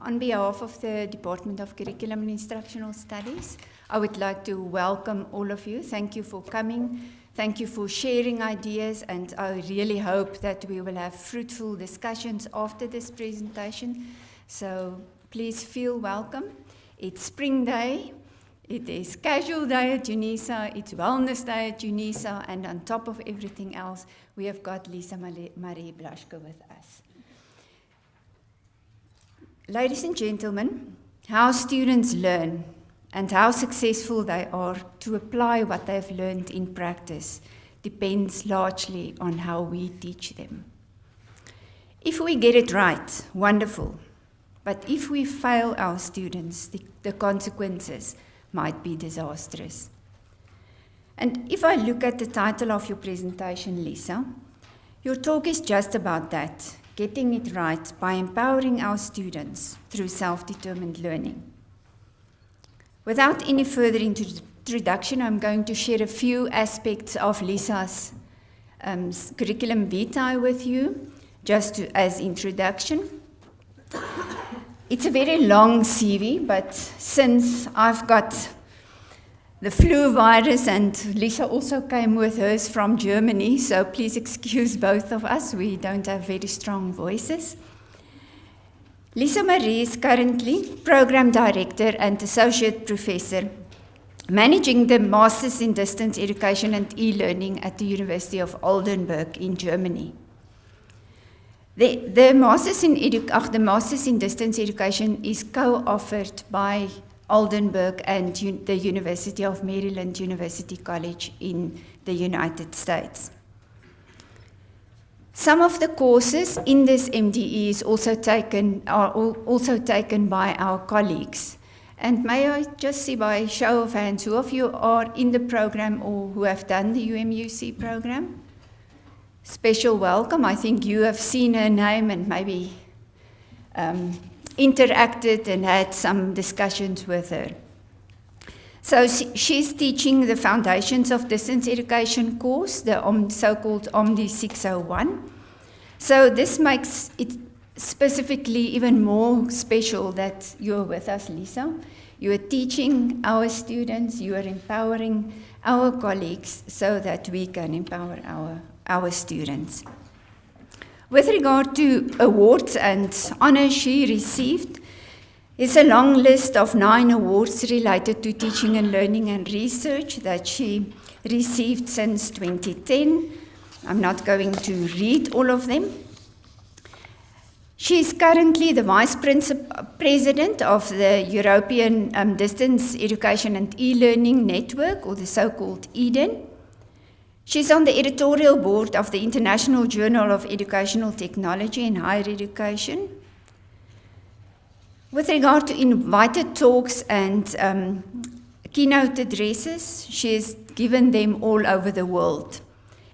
On behalf of the Department of Curriculum and Instructional Studies, I would like to welcome all of you. Thank you for coming. Thank you for sharing ideas, and I really hope that we will have fruitful discussions after this presentation. So please feel welcome. It's Spring Day. It is Casual Day at Unisa. It's Wellness Day at Unisa. And on top of everything else, we have got Lisa Marie Blaschke with us. Ladies and gentlemen, how students learn and how successful they are to apply what they've learned in practice depends largely on how we teach them. If we get it right, wonderful. But if we fail our students, the consequences might be disastrous. And if I look at the title of your presentation, Lisa, your talk is just about that, getting it right by empowering our students through self-determined learning. Without any further introduction, I'm going to share a few aspects of Lisa's curriculum vitae with you, just as introduction. It's a very long CV, but since I've got the flu virus and Lisa also came with hers from Germany, so please excuse both of us, we don't have very strong voices. Lisa Marie is currently Program Director and Associate Professor, managing the Masters in Distance Education and E-Learning at the University of Oldenburg in Germany. The Masters in Distance Education is co-offered by Oldenburg and the University of Maryland University College in the United States. Some of the courses in this MDE are also taken by our colleagues. And may I just see by show of hands, who of you are in the program or who have done the UMUC program? Special welcome. I think you have seen her name and maybe interacted and had some discussions with her. So she's teaching the Foundations of Distance Education course, the so-called OMDI 601. So this makes it specifically even more special that you're with us, Lisa. You are teaching our students, you are empowering our colleagues so that we can empower our students. With regard to awards and honors she received, it's a long list of 9 awards related to teaching and learning and research that she received since 2010. I'm not going to read all of them. She is currently the Vice President of the European Distance Education and E-Learning Network, or the so-called EDEN. She's on the editorial board of the International Journal of Educational Technology and Higher Education. With regard to invited talks and keynote addresses, she has given them all over the world,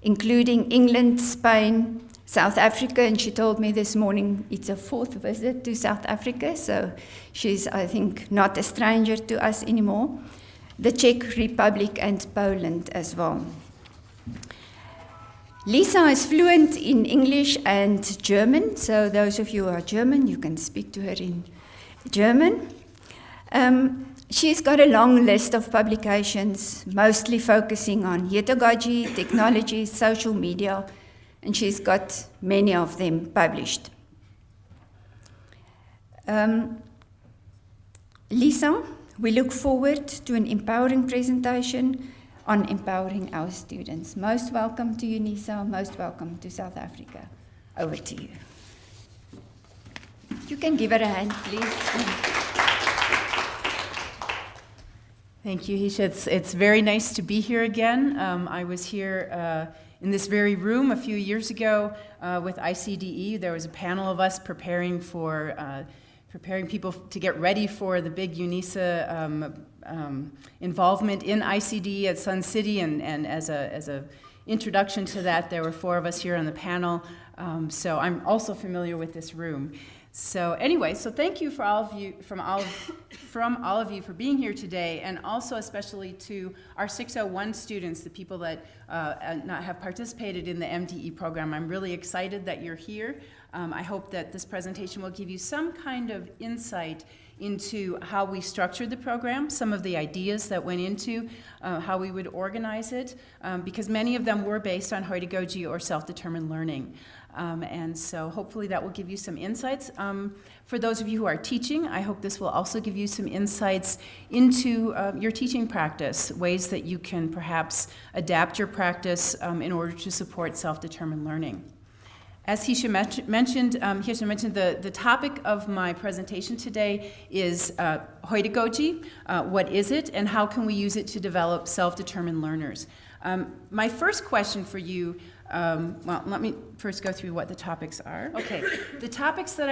including England, Spain, South Africa, and she told me this morning it's a 4th visit to South Africa, so she's, I think, not a stranger to us anymore. The Czech Republic and Poland as well. Lisa is fluent in English and German, so those of you who are German, you can speak to her in German. She's got a long list of publications, mostly focusing on heutagogy, technology, social media, and she's got many of them published. Lisa, we look forward to an empowering presentation on empowering our students. Most welcome to Unisa, most welcome to South Africa. Over to you. You can give her a hand, please. Thank you, Hisha. It's very nice to be here again. I was here in this very room a few years ago with ICDE. There was a panel of us preparing people to get ready for the big Unisa involvement in ICDE at Sun City, and as a introduction to that, there were 4 of us here on the panel. So I'm also familiar with this room. So anyway, so thank you for all of you, from all of you for being here today, and also especially to our 601 students, the people that have participated in the MDE program. I'm really excited that you're here. I hope that this presentation will give you some kind of insight into how we structured the program, some of the ideas that went into how we would organize it, because many of them were based on heutagogy or self-determined learning. And so hopefully that will give you some insights. For those of you who are teaching, I hope this will also give you some insights into your teaching practice, ways that you can perhaps adapt your practice in order to support self-determined learning. As Hisha mentioned, the topic of my presentation today is heutagogy. What is it, and how can we use it to develop self-determined learners? My first question for you, well, let me first go through what the topics are. Okay, the topics that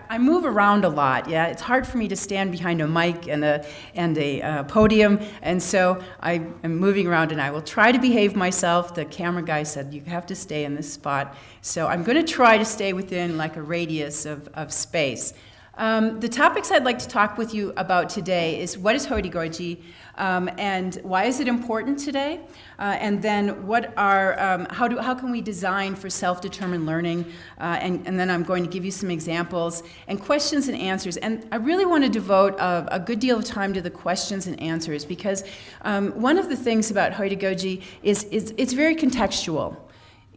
I move around a lot, yeah? It's hard for me to stand behind a mic and a podium, and so I am moving around, and I will try to behave myself. The camera guy said, you have to stay in this spot, so I'm going to try to stay within like a radius of space. The topics I'd like to talk with you about today is what is heutagogy, and why is it important today, and then what are how can we design for self-determined learning, and then I'm going to give you some examples and questions and answers. And I really want to devote a good deal of time to the questions and answers, because one of the things about heutagogy is it's very contextual.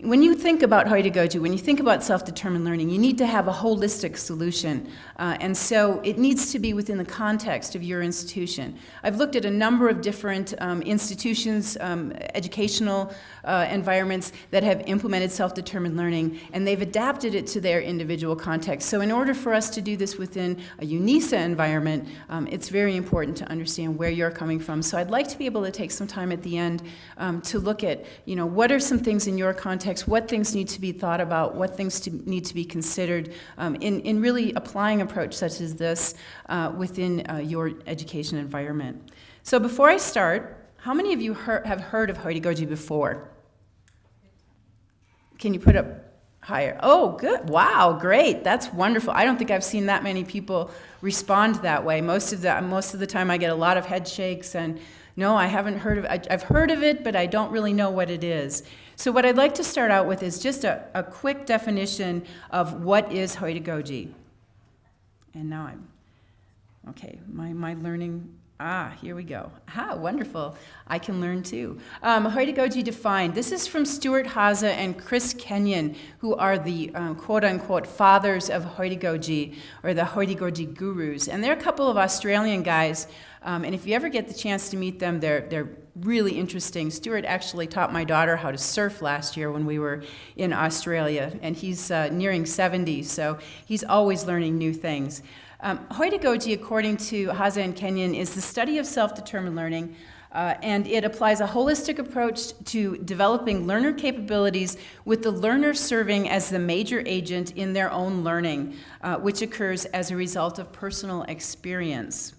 When you think about heutagogy, when you think about self-determined learning, you need to have a holistic solution, and so it needs to be within the context of your institution. I've looked at a number of different institutions, educational environments that have implemented self-determined learning, and they've adapted it to their individual context. So in order for us to do this within a Unisa environment, it's very important to understand where you're coming from. So I'd like to be able to take some time at the end to look at, what are some things in your context, what things need to be thought about, what things need to be considered in really applying an approach such as this within your education environment. So before I start, how many of you have heard of heutagogy before? Can you put up higher? Oh, good. Wow, great. That's wonderful. I don't think I've seen that many people respond that way. Most of the time I get a lot of head shakes and no, I haven't heard of it. I've heard of it, but I don't really know what it is. So what I'd like to start out with is just a quick definition of what is heutagogy. And now okay, my learning, here we go. Wonderful. I can learn too. Heutagogy defined. This is from Stuart Haza and Chris Kenyon, who are the quote-unquote fathers of heutagogy, or the heutagogy gurus. And they're a couple of Australian guys. And if you ever get the chance to meet them, they're really interesting. Stuart actually taught my daughter how to surf last year when we were in Australia, and he's nearing 70, so he's always learning new things. Heutagogy, according to Haza and Kenyon, is the study of self-determined learning, and it applies a holistic approach to developing learner capabilities with the learner serving as the major agent in their own learning, which occurs as a result of personal experience.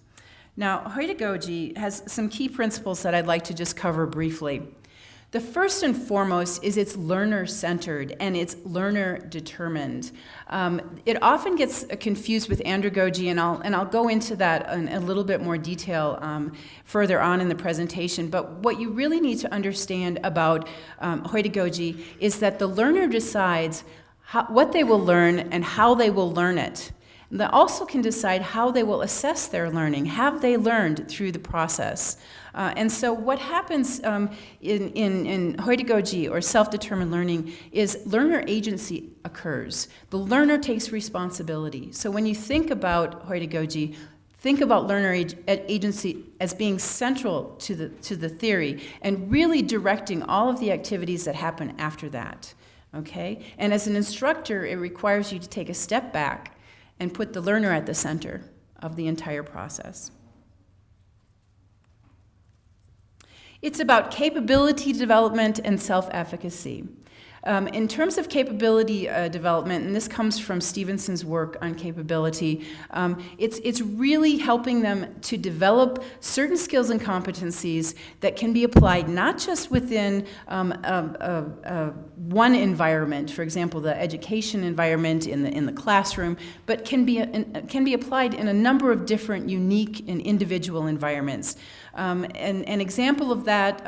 Now, heutagogy has some key principles that I'd like to just cover briefly. The first and foremost is it's learner-centered and it's learner-determined. It often gets confused with andragogy, and I'll go into that in a little bit more detail further on in the presentation. But what you really need to understand about heutagogy is that the learner decides what they will learn and how they will learn it. They also can decide how they will assess their learning. Have they learned through the process? And so what happens in heutagogy or self-determined learning is learner agency occurs. The learner takes responsibility. So when you think about heutagogy, think about learner agency as being central to the theory and really directing all of the activities that happen after that. Okay? And as an instructor, it requires you to take a step back and put the learner at the center of the entire process. It's about capability development and self-efficacy. In terms of capability development, and this comes from Stevenson's work on capability, it's really helping them to develop certain skills and competencies that can be applied not just within one environment, for example, the education environment in the classroom, but can be applied in a number of different unique and individual environments. An example of that,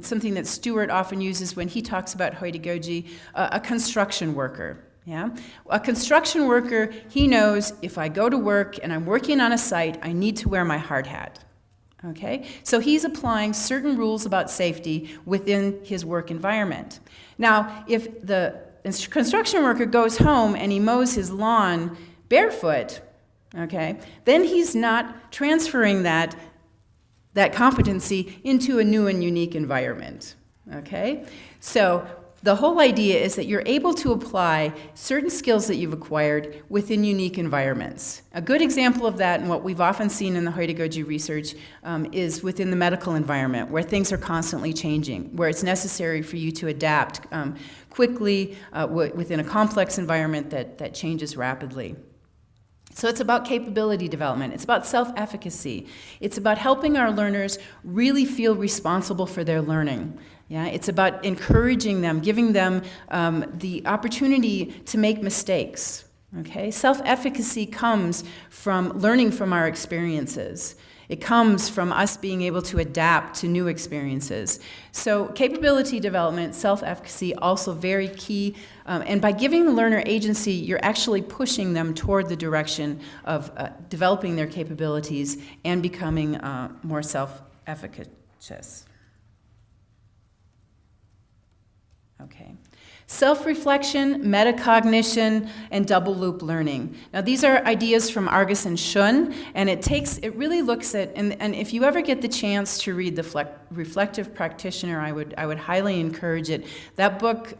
something that Stuart often uses when he talks about heutagogy, a construction worker. Yeah? A construction worker, he knows if I go to work and I'm working on a site, I need to wear my hard hat. Okay? So he's applying certain rules about safety within his work environment. Now, if the construction worker goes home and he mows his lawn barefoot, okay, then he's not transferring that competency into a new and unique environment. Okay? So the whole idea is that you're able to apply certain skills that you've acquired within unique environments. A good example of that, and what we've often seen in the Heutagogy research, is within the medical environment, where things are constantly changing, where it's necessary for you to adapt quickly within a complex environment that changes rapidly. So it's about capability development. It's about self-efficacy. It's about helping our learners really feel responsible for their learning. Yeah, it's about encouraging them, giving them the opportunity to make mistakes. Okay? Self-efficacy comes from learning from our experiences. It comes from us being able to adapt to new experiences. So capability development, self-efficacy, also very key. And by giving the learner agency, you're actually pushing them toward the direction of developing their capabilities and becoming more self-efficacious. Okay. Self-reflection, metacognition, and double-loop learning. Now, these are ideas from Argus and Shun, and it really looks at, and if you ever get the chance to read the Reflective Practitioner, I would highly encourage it. That book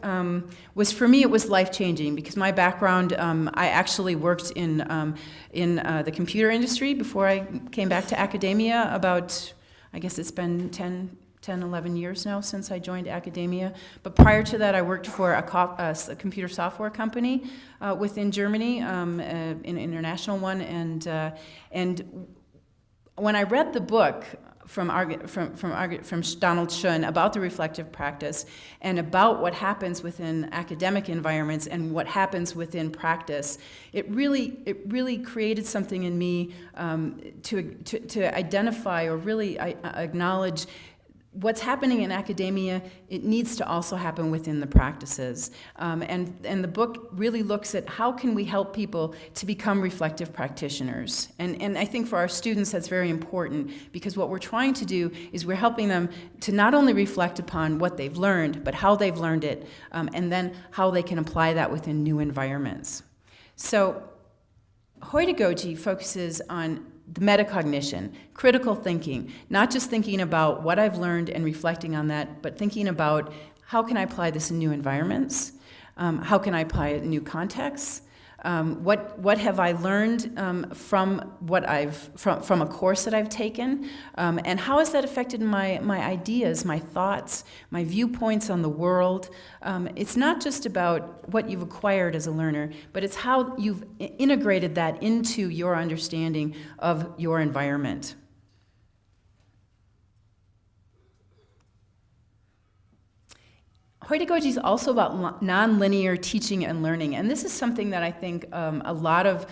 was, for me, it was life-changing, because my background, I actually worked in the computer industry before I came back to academia about, I guess it's been 10, 11 years now since I joined academia. But prior to that, I worked for a computer software company within Germany, an international one. And when I read the book from Donald Shun about the reflective practice and about what happens within academic environments and what happens within practice, it really created something in me to identify or really acknowledge what's happening in academia. It needs to also happen within the practices. And the book really looks at how can we help people to become reflective practitioners. And I think for our students that's very important, because what we're trying to do is we're helping them to not only reflect upon what they've learned, but how they've learned it, and then how they can apply that within new environments. So Heutagogy focuses on the metacognition, critical thinking, not just thinking about what I've learned and reflecting on that, but thinking about how can I apply this in new environments, how can I apply it in new contexts, what have I learned from a course that I've taken, and how has that affected my ideas, my thoughts, my viewpoints on the world. It's not just about what you've acquired as a learner, but it's how you've integrated that into your understanding of your environment. Heutagogy is also about nonlinear teaching and learning, and this is something that I think a lot of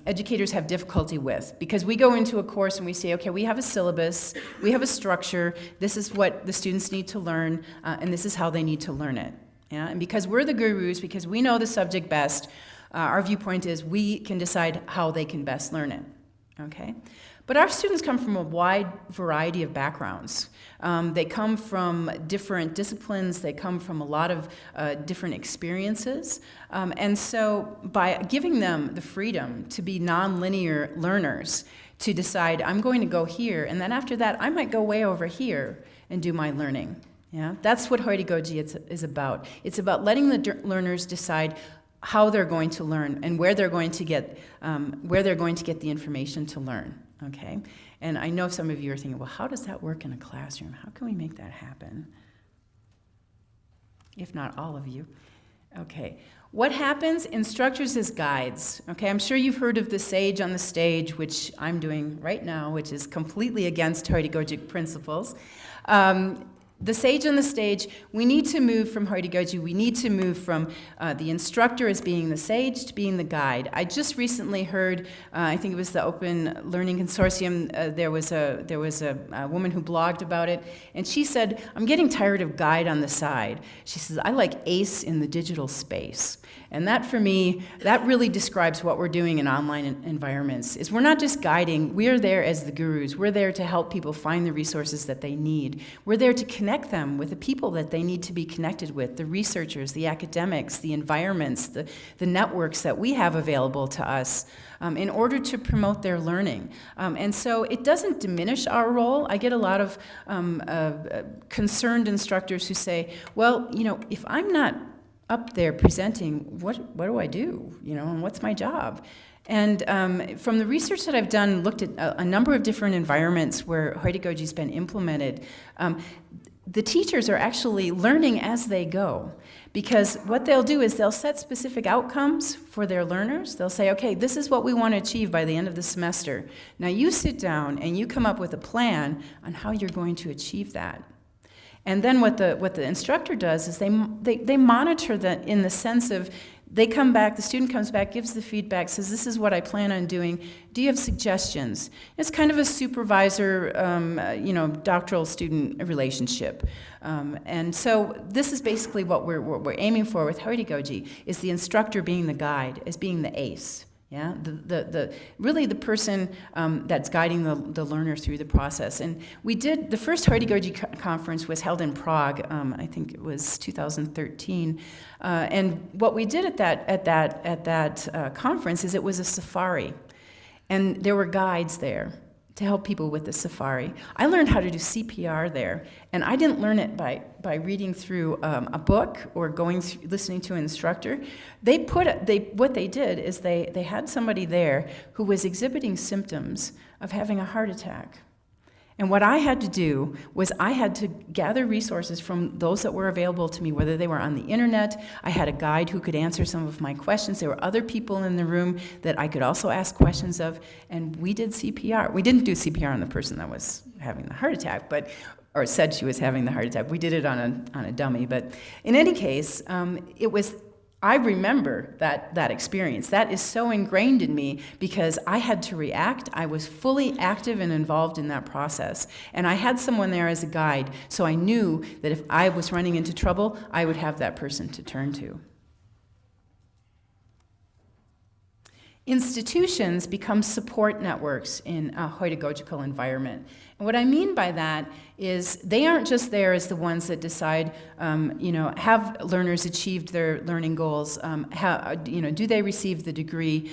educators have difficulty with, because we go into a course and we say, okay, we have a syllabus, we have a structure, this is what the students need to learn, and this is how they need to learn it. Yeah? And because we're the gurus, because we know the subject best, our viewpoint is we can decide how they can best learn it. Okay? But our students come from a wide variety of backgrounds. They come from different disciplines. They come from a lot of different experiences. And so by giving them the freedom to be nonlinear learners, to decide, I'm going to go here, and then after that, I might go way over here and do my learning. Yeah? That's what Heutagogy is about. It's about letting the learners decide how they're going to learn and where they're going to get the information to learn. Okay, and I know some of you are thinking, well, how does that work in a classroom? How can we make that happen? If not all of you. Okay, what happens? Instructors as guides. Okay, I'm sure you've heard of the sage on the stage, which I'm doing right now, which is completely against Heutagogic principles. the sage on the stage, we need to move from heutagogy, we need to move from the instructor as being the sage to being the guide. I just recently heard, I think it was the Open Learning Consortium, there was a woman who blogged about it, and she said, I'm getting tired of guide on the side. She says, I like ace in the digital space. And that, for me, that really describes what we're doing in online environments, is we're not just guiding, we are there as the gurus. We're there to help people find the resources that they need. We're there to connect them with the people that they need to be connected with, the researchers, the academics, the environments, the networks that we have available to us in order to promote their learning. And so it doesn't diminish our role. I get a lot of concerned instructors who say, well, you know, if I'm not up there presenting, what do I do? You know, and what's my job? And from the research that I've done, looked at a number of different environments where heutagogy's been implemented, the teachers are actually learning as they go. Because what they'll do is they'll set specific outcomes for their learners. They'll say, okay, this is what we want to achieve by the end of the semester. Now you sit down and you come up with a plan on how you're going to achieve that. And then what the instructor does is they monitor that in the sense of they come back, the student comes back, gives the feedback, says, this is what I plan on doing. Do you have suggestions? It's kind of a supervisor, doctoral student relationship. And so this is basically what we're aiming for with heutagogy, is the instructor being the guide, as being the ace. Yeah, really the person that's guiding the learner through the process. And we did, the first heutagogy conference was held in Prague, I think it was 2013. And what we did at that conference is it was a safari. And there were guides there to help people with the safari. I learned how to do CPR there, and I didn't learn it by reading through a book or listening to an instructor. What they did is they had somebody there who was exhibiting symptoms of having a heart attack. And what I had to do was I had to gather resources from those that were available to me, whether they were on the internet. I had a guide who could answer some of my questions. There were other people in the room that I could also ask questions of, and we did CPR. We didn't do CPR on the person that was having the heart attack, or said she was having the heart attack. We did it on a dummy. But in any case, I remember that experience. That is so ingrained in me because I had to react. I was fully active and involved in that process. And I had someone there as a guide, so I knew that if I was running into trouble, I would have that person to turn to. Institutions become support networks in a heutagogical environment. And what I mean by that is they aren't just there as the ones that decide, have learners achieved their learning goals, do they receive the degree?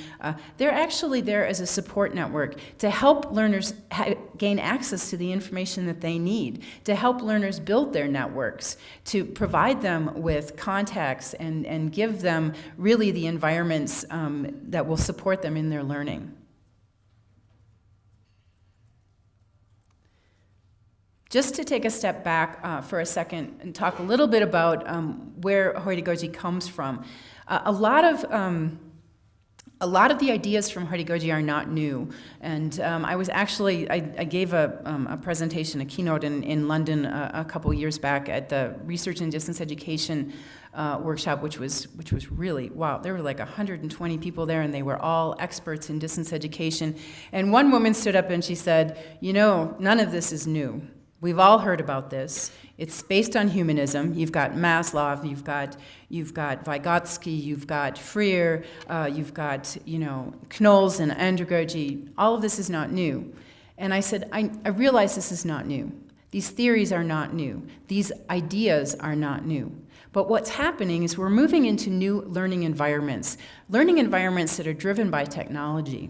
They're actually there as a support network to help learners gain access to the information that they need, to help learners build their networks, to provide them with contacts and give them really the environments that will support them in their learning. Just to take a step back for a second and talk a little bit about where heutagogy comes from. A lot of the ideas from heutagogy are not new, and I gave a presentation, a keynote in London a couple years back at the Research in Distance Education workshop, which was really, wow, there were like 120 people there, and they were all experts in distance education. And one woman stood up and she said, none of this is new. We've all heard about this. It's based on humanism. You've got Maslow, you've got Vygotsky, you've got Freire, you've got Knowles and andragogy. All of this is not new. And I said, I realize this is not new. These theories are not new. These ideas are not new. But what's happening is we're moving into new learning environments that are driven by technology.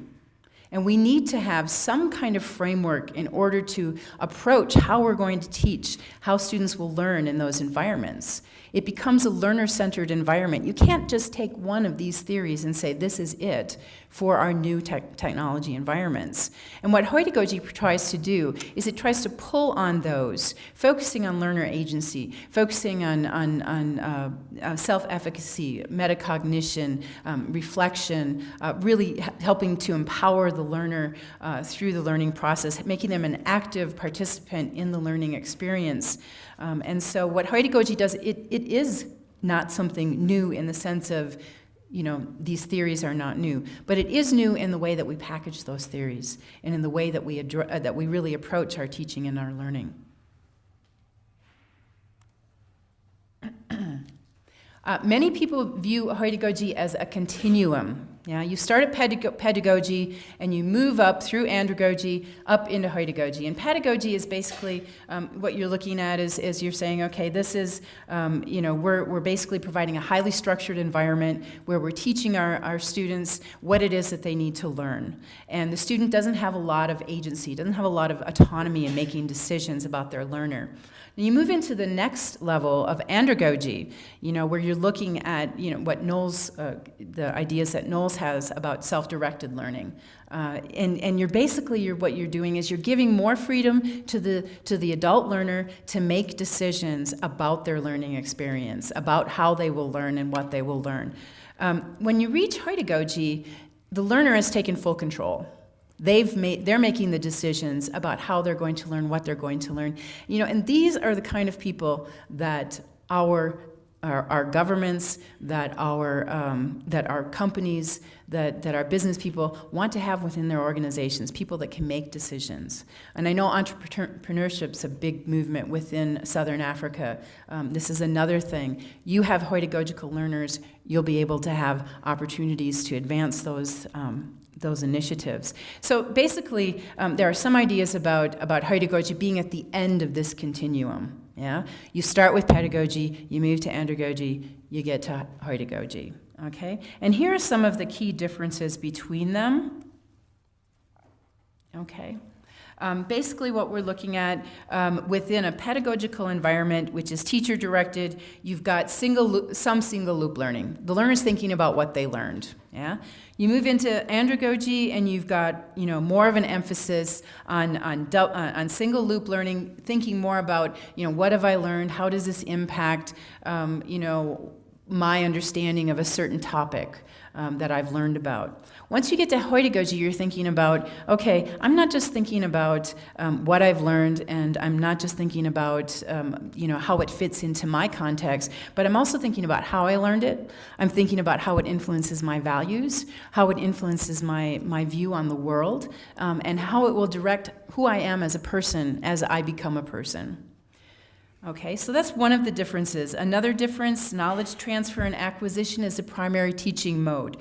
And we need to have some kind of framework in order to approach how we're going to teach, how students will learn in those environments. It becomes a learner-centered environment. You can't just take one of these theories and say, this is it for our new technology environments. And what Heutagogy tries to do is it tries to pull on those, focusing on learner agency, focusing on self-efficacy, metacognition, reflection, really helping to empower the learner through the learning process, making them an active participant in the learning experience. And so what Heutagogy does, it is not something new in the sense of, these theories are not new, but it is new in the way that we package those theories and in the way that we really approach our teaching and our learning. Many people view Heutagogy as a continuum. Yeah, you start at pedagogy and you move up through andragogy up into heutagogy. And pedagogy is basically what you're looking at is you're saying, okay, this is, we're basically providing a highly structured environment where we're teaching our students what it is that they need to learn. And the student doesn't have a lot of agency, doesn't have a lot of autonomy in making decisions about their learner. And you move into the next level of andragogy, where you're looking at, what Knowles, the ideas that Knowles has about self-directed learning. And what you're doing is you're giving more freedom to the adult learner to make decisions about their learning experience, about how they will learn and what they will learn. When you reach heutagogy, the learner has taken full control. They're making the decisions about how they're going to learn, what they're going to learn. And these are the kind of people that our governments, that our companies, that our business people want to have within their organizations, people that can make decisions. And I know entrepreneurship's a big movement within Southern Africa. This is another thing. You have heutagogical learners, you'll be able to have opportunities to advance those initiatives. So basically, there are some ideas about heutagogy being at the end of this continuum. Yeah, you start with pedagogy, you move to andragogy, you get to heutagogy. Okay, and here are some of the key differences between them. Okay. Basically what we're looking at within a pedagogical environment, which is teacher-directed, you've got some single-loop learning. The learner's thinking about what they learned. Yeah. You move into andragogy, and you've got more of an emphasis on single-loop learning, thinking more about what have I learned, how does this impact my understanding of a certain topic that I've learned about. Once you get to heutagogy, you're thinking about, okay, I'm not just thinking about what I've learned, and I'm not just thinking about how it fits into my context, but I'm also thinking about how I learned it. I'm thinking about how it influences my values, how it influences my view on the world, and how it will direct who I am as a person as I become a person. Okay, so that's one of the differences. Another difference, knowledge transfer and acquisition is the primary teaching mode.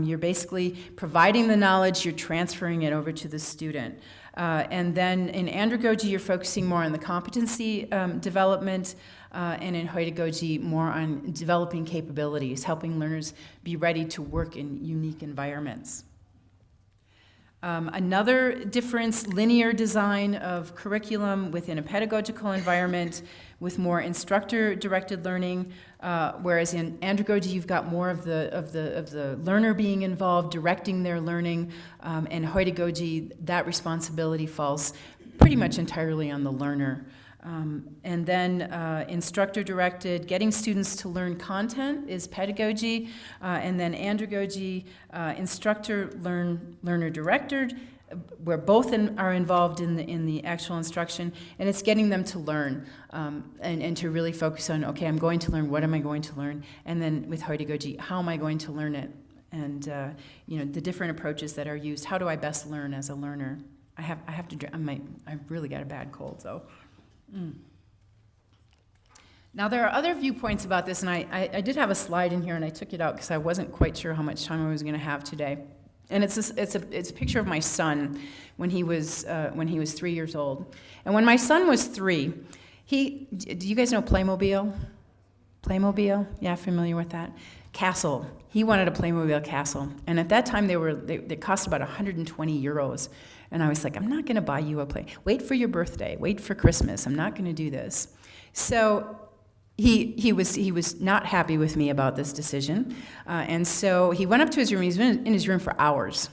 You're basically providing the knowledge, you're transferring it over to the student. And then in andragogy, you're focusing more on the competency development, and in heutagogy, more on developing capabilities, helping learners be ready to work in unique environments. Another difference, linear design of curriculum within a pedagogical environment with more instructor-directed learning, whereas in andragogy you've got more of the learner being involved, directing their learning, and heutagogy, that responsibility falls pretty much entirely on the learner. And then instructor-directed, getting students to learn content is pedagogy, and then andragogy, instructor-learner-directed, where both are involved in the actual instruction, and it's getting them to learn and to really focus on, okay, I'm going to learn, what am I going to learn? And then with heutagogy, how am I going to learn it? And the different approaches that are used. How do I best learn as a learner? I've really got a bad cold, so. Now there are other viewpoints about this, and I did have a slide in here, and I took it out because I wasn't quite sure how much time I was going to have today. And it's a picture of my son when he was 3 years old. And when my son was 3, do you guys know Playmobil? Playmobil? Yeah, familiar with that? Castle. He wanted a Playmobil castle, and at that time they cost about 120 euros. And I was like, I'm not going to buy you a play. Wait for your birthday. Wait for Christmas. I'm not going to do this. So he was not happy with me about this decision, and so he went up to his room. He's been in his room for hours.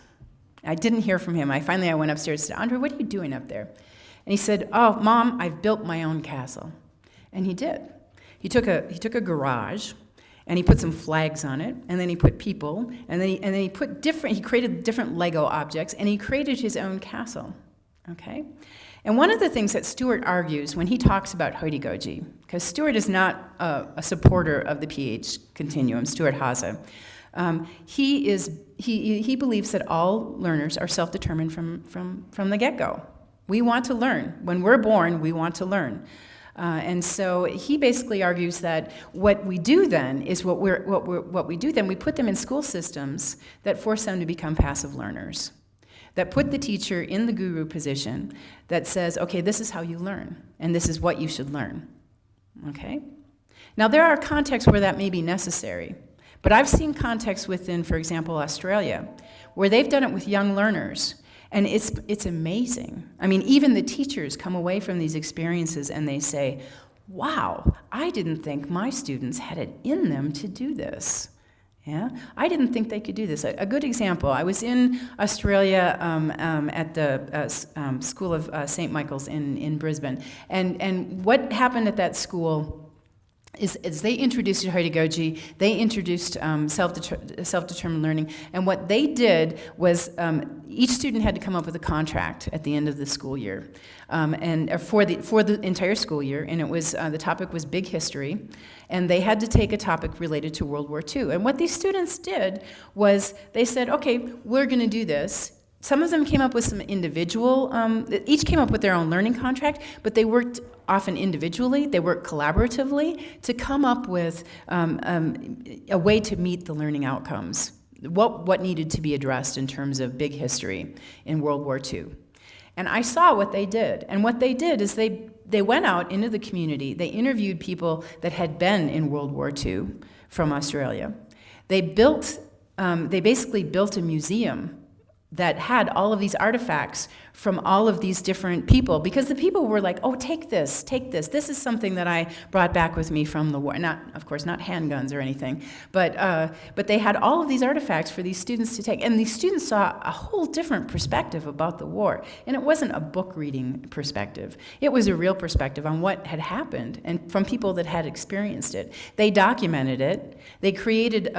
I didn't hear from him. I went upstairs and said, Andre, what are you doing up there? And he said, oh, Mom, I've built my own castle. And he did. He took a garage, and he put some flags on it, and then he put people, and then he created different Lego objects, and he created his own castle. Okay? And one of the things that Stuart argues when he talks about heutagogy, because Stuart is not a supporter of the PH continuum, Stuart Haase, he believes that all learners are self-determined from the get-go. We want to learn. When we're born, we want to learn. And so he basically argues that what we do then is we put them in school systems that force them to become passive learners, that put the teacher in the guru position that says, okay, this is how you learn, and this is what you should learn. Okay? Now, there are contexts where that may be necessary, but I've seen contexts within, for example, Australia, where they've done it with young learners, and it's amazing. I mean, even the teachers come away from these experiences and they say, wow, I didn't think my students had it in them to do this. Yeah, I didn't think they could do this. A good example, I was in Australia at the School of St. Michael's in Brisbane, and what happened at that school is they introduced heutagogy, they introduced self-determined learning, and what they did was each student had to come up with a contract at the end of the school year, and for the entire school year, and it was the topic was big history, and they had to take a topic related to World War II. And what these students did was they said, okay, we're going to do this. Some of them came up with some individual, each came up with their own learning contract, but they worked often individually, they worked collaboratively to come up with a way to meet the learning outcomes, what needed to be addressed in terms of big history in World War II. And I saw what they did, and what they did is they went out into the community, they interviewed people that had been in World War II from Australia. They basically built a museum that had all of these artifacts from all of these different people, because the people were like, oh, take this, this is something that I brought back with me from the war. Of course, not handguns or anything, but they had all of these artifacts for these students to take, and these students saw a whole different perspective about the war, and it wasn't a book reading perspective. It was a real perspective on what had happened, and from people that had experienced it. They documented it. They created,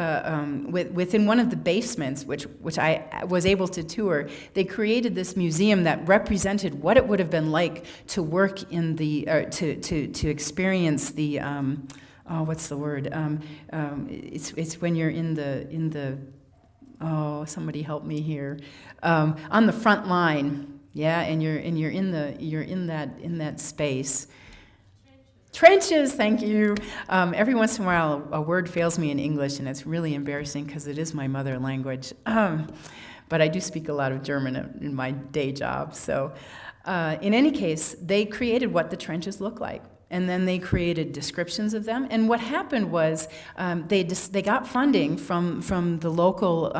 within one of the basements, which I was able to tour, they created this museum that represented what it would have been like to work in the, to experience the, what's the word? It's when you're in the, somebody help me here, on the front line, yeah, and you're in that space. Trenches, thank you. Every once in a while, a word fails me in English, and it's really embarrassing because it is my mother language. But I do speak a lot of German in my day job. So in any case, they created what the trenches look like. And then they created descriptions of them. And what happened was they got funding from the local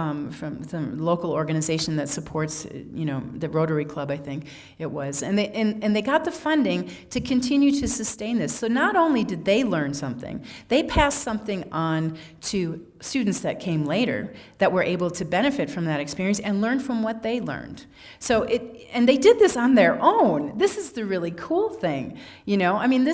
organization that supports, the Rotary Club, I think it was. And they got the funding to continue to sustain this. So not only did they learn something, they passed something on to students that came later that were able to benefit from that experience and learn from what they learned. And they did this on their own. This is the really cool thing,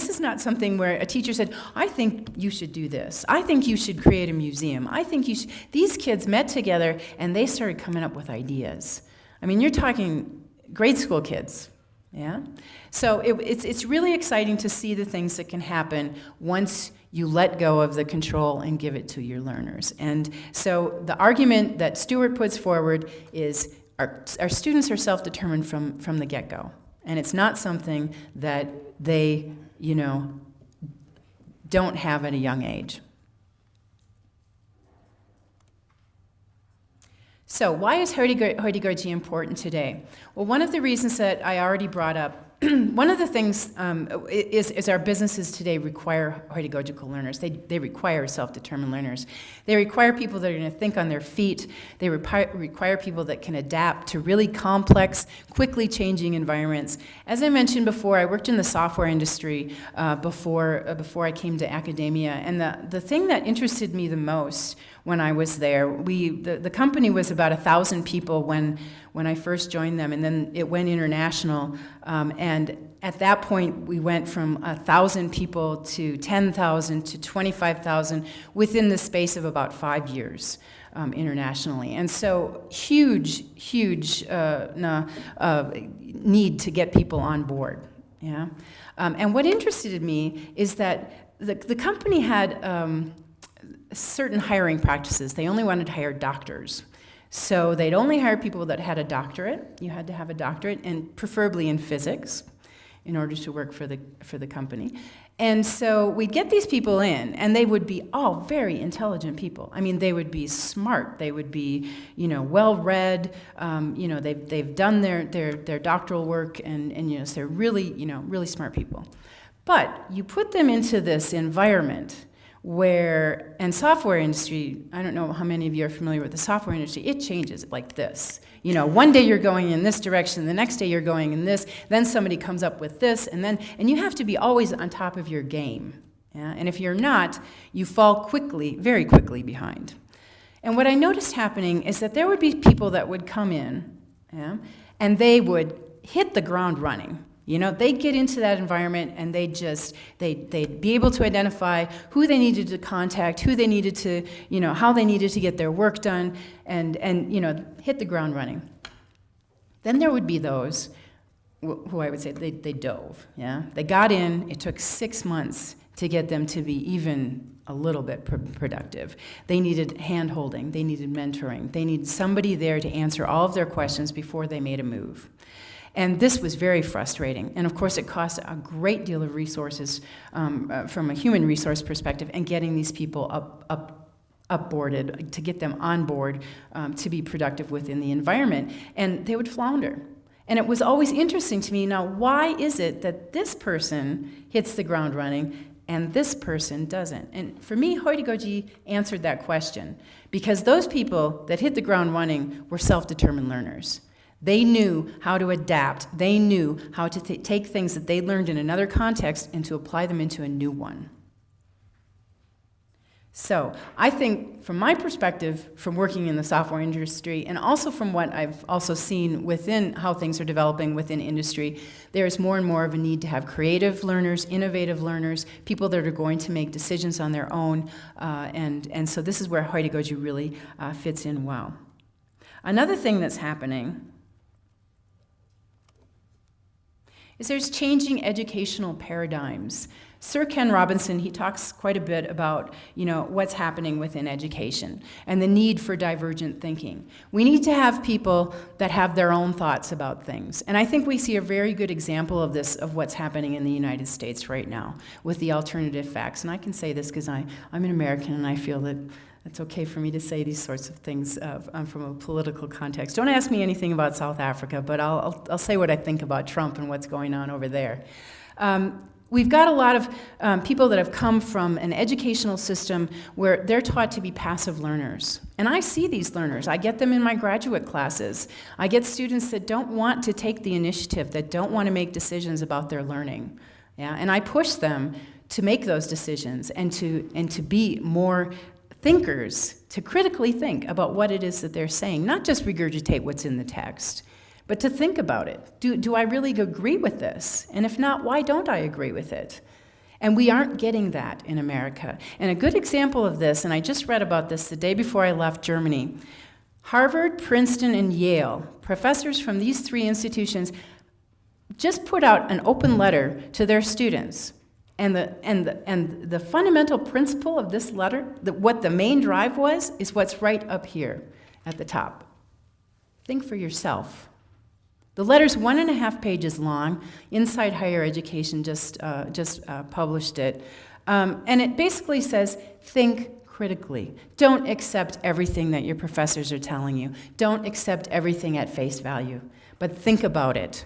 this is not something where a teacher said, I think you should do this. I think you should create a museum. I think you should. These kids met together and they started coming up with ideas. You're talking grade school kids, yeah? So it's really exciting to see the things that can happen once you let go of the control and give it to your learners. And so the argument that Stuart puts forward is our students are self-determined from the get-go. And it's not something that they, don't have at a young age. So why is heutagogy important today? Well, one of the reasons that I already brought up one of the things is our businesses today require heutagogical learners. They require self-determined learners. They require people that are going to think on their feet. They require people that can adapt to really complex, quickly changing environments. As I mentioned before, I worked in the software industry before I came to academia, and the thing that interested me the most when I was there, the company was about 1,000 people when I first joined them, and then it went international. And at that point, we went from 1,000 people to 10,000 to 25,000 within the space of about 5 years internationally. And so huge need to get people on board. Yeah. And what interested me is that the company had certain hiring practices. They only wanted to hire doctors. So they'd only hire people that had a doctorate. You had to have a doctorate, and preferably in physics, in order to work for the company. And so we'd get these people in, and they would be all very intelligent people. I mean, they would be smart. They would be, well-read. They've done their doctoral work, and so they're really smart people. But you put them into this environment and software industry, I don't know how many of you are familiar with the software industry, it changes like this. One day you're going in this direction, the next day you're going in this, then somebody comes up with this, and you have to be always on top of your game. Yeah? And if you're not, you fall very quickly behind. And what I noticed happening is that there would be people that would come in, and they would hit the ground running. They'd get into that environment, and they'd be able to identify who they needed to contact, who they needed to, how they needed to get their work done, and hit the ground running. Then there would be those who I would say they dove. Yeah, they got in. It took 6 months to get them to be even a little bit productive. They needed hand-holding. They needed mentoring. They needed somebody there to answer all of their questions before they made a move. And this was very frustrating. And of course, it cost a great deal of resources from a human resource perspective, and getting these people upboarded, to get them on board to be productive within the environment. And they would flounder. And it was always interesting to me, now, why is it that this person hits the ground running and this person doesn't? And for me, heutagogy answered that question, because those people that hit the ground running were self-determined learners. They knew how to adapt. They knew how to take things that they learned in another context and to apply them into a new one. So I think, from my perspective, from working in the software industry, and also from what I've also seen within how things are developing within industry, there's more and more of a need to have creative learners, innovative learners, people that are going to make decisions on their own, and so this is where heutagogy really fits in well. Another thing that's happening is there's changing educational paradigms. Sir Ken Robinson, he talks quite a bit about, what's happening within education and the need for divergent thinking. We need to have people that have their own thoughts about things. And I think we see a very good example of this, of what's happening in the United States right now with the alternative facts. And I can say this because I'm an American, and I feel that it's okay for me to say these sorts of things from a political context. Don't ask me anything about South Africa, but I'll say what I think about Trump and what's going on over there. We've got a lot of people that have come from an educational system where they're taught to be passive learners. And I see these learners. I get them in my graduate classes. I get students that don't want to take the initiative, that don't want to make decisions about their learning. Yeah? And I push them to make those decisions and to be more thinkers, to critically think about what it is that they're saying, not just regurgitate what's in the text, but to think about it. Do I really agree with this? And if not, why don't I agree with it? And we aren't getting that in America. And a good example of this, and I just read about this the day before I left Germany, Harvard, Princeton, and Yale, professors from these three institutions just put out an open letter to their students. And the fundamental principle of this letter, what the main drive was, is what's right up here at the top. Think for yourself. The letter's 1.5 pages long. Inside Higher Education just published it. And it basically says, think critically. Don't accept everything that your professors are telling you. Don't accept everything at face value. But think about it.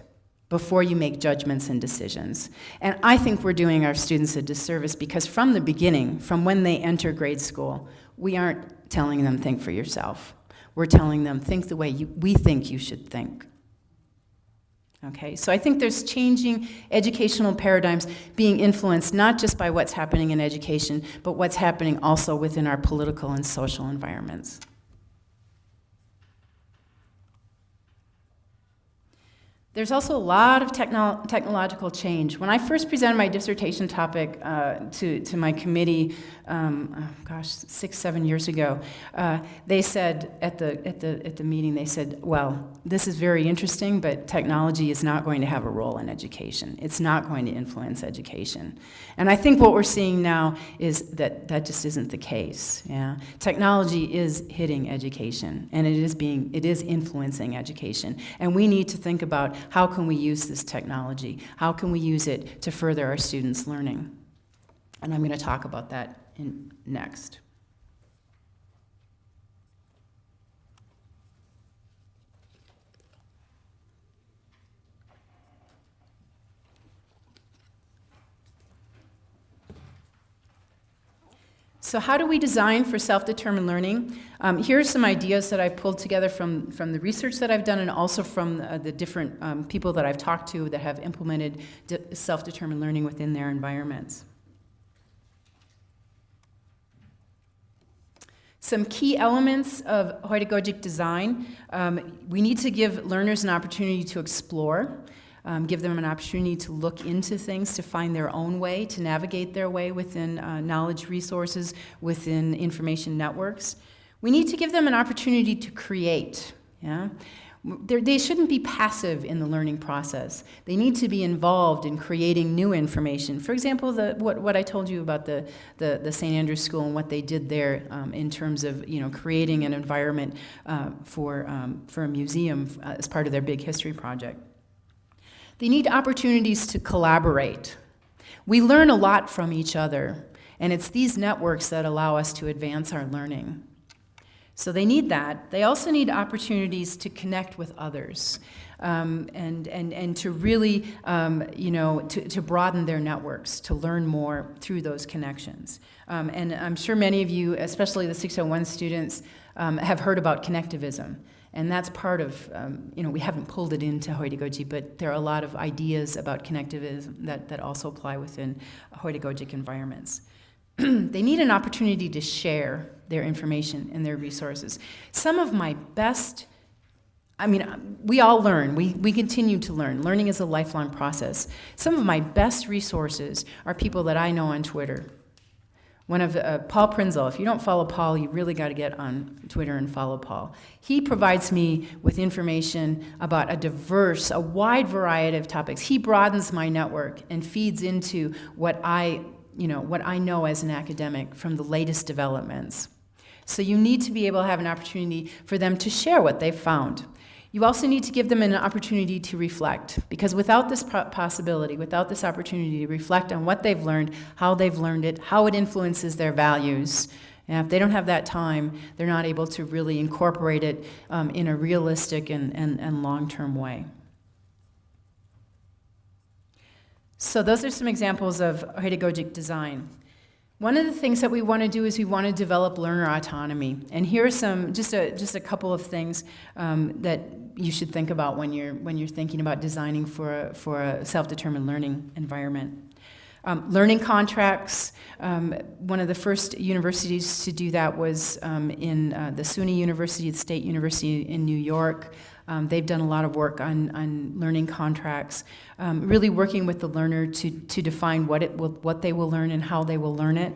before you make judgments and decisions. And I think we're doing our students a disservice because from the beginning, from when they enter grade school, we aren't telling them think for yourself. We're telling them think the way we think you should think. Okay, so I think there's changing educational paradigms being influenced not just by what's happening in education, but what's happening also within our political and social environments. There's also a lot of technological change. When I first presented my dissertation topic to my committee, 6-7 years ago, they said at the meeting, they said, well, this is very interesting, but technology is not going to have a role in education. It's not going to influence education. And I think what we're seeing now is that just isn't the case. Yeah? Technology is hitting education, and it is influencing education. And we need to think about how can we use this technology? How can we use it to further our students' learning? And I'm going to talk about that next. So how do we design for self-determined learning? Here are some ideas that I pulled together from the research that I've done and also from the different people that I've talked to that have implemented self-determined learning within their environments. Some key elements of heutagogic design. We need to give learners an opportunity to explore. Give them an opportunity to look into things, to find their own way, to navigate their way within knowledge resources, within information networks. We need to give them an opportunity to create. Yeah? They shouldn't be passive in the learning process. They need to be involved in creating new information. For example, what I told you about the St. Andrews School and what they did there in terms of creating an environment for a museum as part of their big history project. They need opportunities to collaborate. We learn a lot from each other, and it's these networks that allow us to advance our learning. So they need that. They also need opportunities to connect with others and to really, to broaden their networks, to learn more through those connections. And I'm sure many of you, especially the 601 students, have heard about connectivism. And that's part of, we haven't pulled it into heutagogy, but there are a lot of ideas about connectivism that also apply within heutagogic environments. They need an opportunity to share their information and their resources. Some of my best, we all learn. We continue to learn. Learning is a lifelong process. Some of my best resources are people that I know on Twitter. One of Paul Prinzel. If you don't follow Paul, you really got to get on Twitter and follow Paul. He provides me with information about a wide variety of topics. He broadens my network and feeds into what I know as an academic from the latest developments. So you need to be able to have an opportunity for them to share what they've found. You also need to give them an opportunity to reflect, because without this possibility, without this opportunity to reflect on what they've learned, how they've learned it, how it influences their values, and if they don't have that time, they're not able to really incorporate it in a realistic and long-term way. So those are some examples of heutagogic design. One of the things that we want to do is we want to develop learner autonomy. And here are some, just a couple of things that you should think about when you're thinking about designing for a self-determined learning environment. Learning contracts. One of the first universities to do that was in the SUNY University, the State University in New York. They've done a lot of work on learning contracts, really working with the learner to define what they will learn and how they will learn it.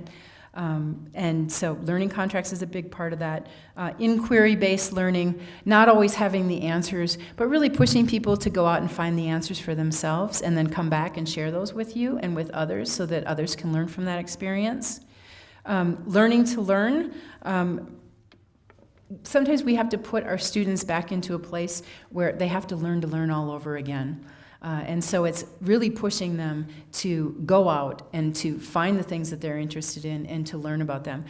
And so learning contracts is a big part of that. Inquiry-based learning, not always having the answers, but really pushing people to go out and find the answers for themselves and then come back and share those with you and with others so that others can learn from that experience. Learning to learn. Sometimes we have to put our students back into a place where they have to learn all over again. And so it's really pushing them to go out and to find the things that they're interested in and to learn about them.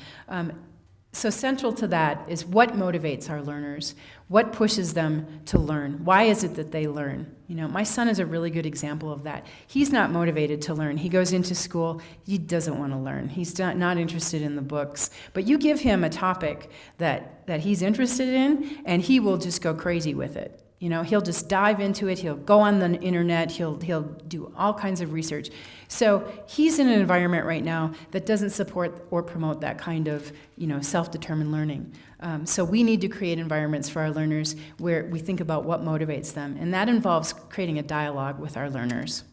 So central to that is what motivates our learners, what pushes them to learn, why is it that they learn? You know, my son is a really good example of that. He's not motivated to learn. He goes into school, he doesn't want to learn. He's not interested in the books. But you give him a topic that he's interested in, and he will just go crazy with it. You know, he'll just dive into it, he'll go on the internet, he'll do all kinds of research. So he's in an environment right now that doesn't support or promote that kind of, you know, self-determined learning. So we need to create environments for our learners where we think about what motivates them, and that involves creating a dialogue with our learners.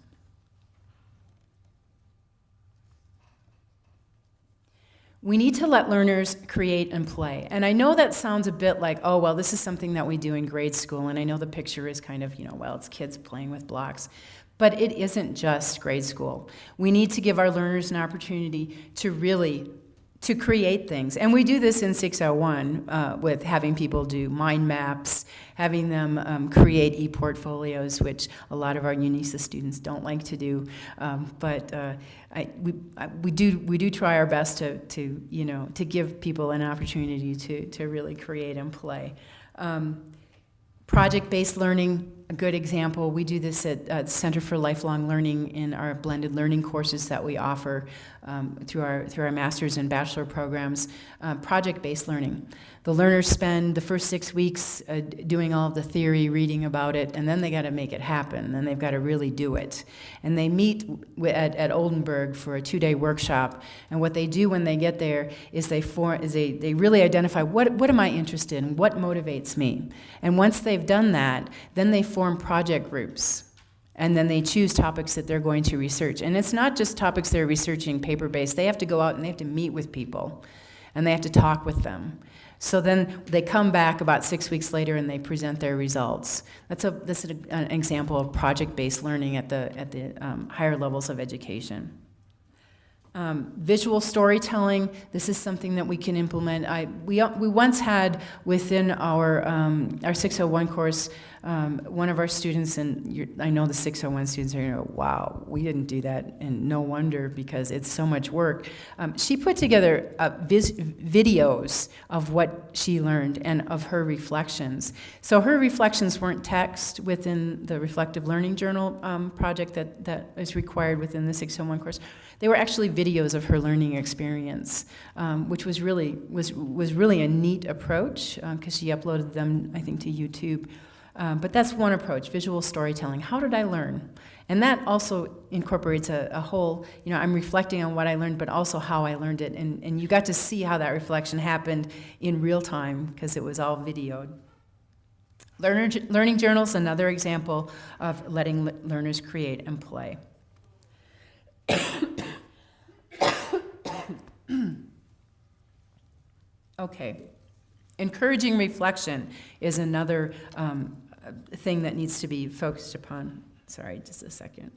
We need to let learners create and play. And I know that sounds a bit like, oh, well, this is something that we do in grade school, and I know the picture is kind of, you know, well, it's kids playing with blocks. But it isn't just grade school. We need to give our learners an opportunity to create things. And we do this in 601 with having people do mind maps, having them create e-portfolios, which a lot of our Unisa students don't like to do. We do try our best to give people an opportunity to really create and play. Project-based learning, a good example. We do this at the Center for Lifelong Learning in our blended learning courses that we offer through our master's and bachelor programs. Project-based learning. The learners spend the first 6 weeks doing all of the theory, reading about it, and then they got to make it happen. Then they've got to really do it. And they meet at Oldenburg for a 2-day workshop. And what they do when they get there is they really identify what am I interested in, what motivates me. And once they've done that, then they form project groups. And then they choose topics that they're going to research. And it's not just topics they're researching paper-based. They have to go out and they have to meet with people. And they have to talk with them. So then they come back about 6 weeks later and they present their results. That's an example of project-based learning at the higher levels of education. Visual storytelling, this is something that we can implement. We once had within our 601 course, one of our students, and I know the 601 students are going to go, wow, we didn't do that, and no wonder, because it's so much work. She put together videos of what she learned and of her reflections. So her reflections weren't text within the Reflective Learning Journal project that is required within the 601 course. They were actually videos of her learning experience, which was really a neat approach, because she uploaded them, I think, to YouTube. But that's one approach, visual storytelling. How did I learn? And that also incorporates a whole, I'm reflecting on what I learned, but also how I learned it. And you got to see how that reflection happened in real time, because it was all videoed. Learning journals, another example of letting learners create and play. Okay. Encouraging reflection is another thing that needs to be focused upon. Sorry, just a second.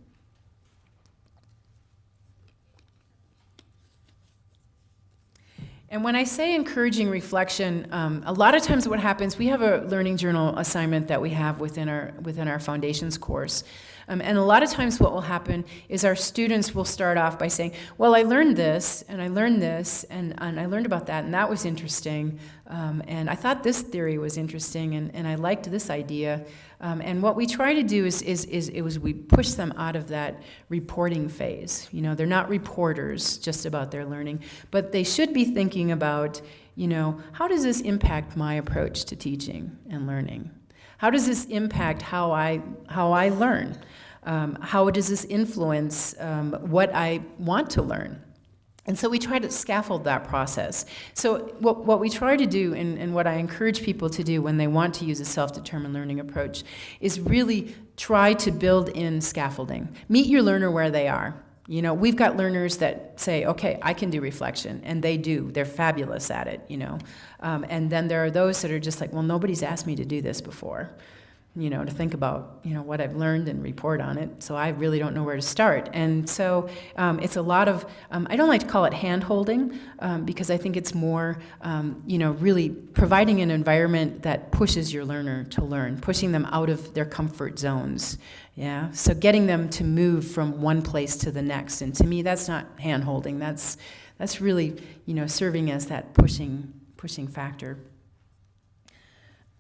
And when I say encouraging reflection, a lot of times what happens, we have a learning journal assignment that we have within our foundations course. And a lot of times what will happen is our students will start off by saying, well, I learned this, and I learned this, and I learned about that, and that was interesting, and I thought this theory was interesting, and I liked this idea. And what we try to do is we push them out of that reporting phase. They're not reporters just about their learning, but they should be thinking about, how does this impact my approach to teaching and learning? How does this impact how I learn? How does this influence what I want to learn? And so we try to scaffold that process. So what we try to do, and what I encourage people to do when they want to use a self-determined learning approach, is really try to build in scaffolding. Meet your learner where they are. We've got learners that say, okay, I can do reflection, and they do. They're fabulous at it, And then there are those that are just like, well, nobody's asked me to do this before, to think about, what I've learned and report on it, so I really don't know where to start. And so it's a lot of, I don't like to call it hand-holding, because I think it's more, really providing an environment that pushes your learner to learn, pushing them out of their comfort zones. Yeah, so getting them to move from one place to the next, and to me, that's not hand-holding. That's really, serving as that pushing pushing factor.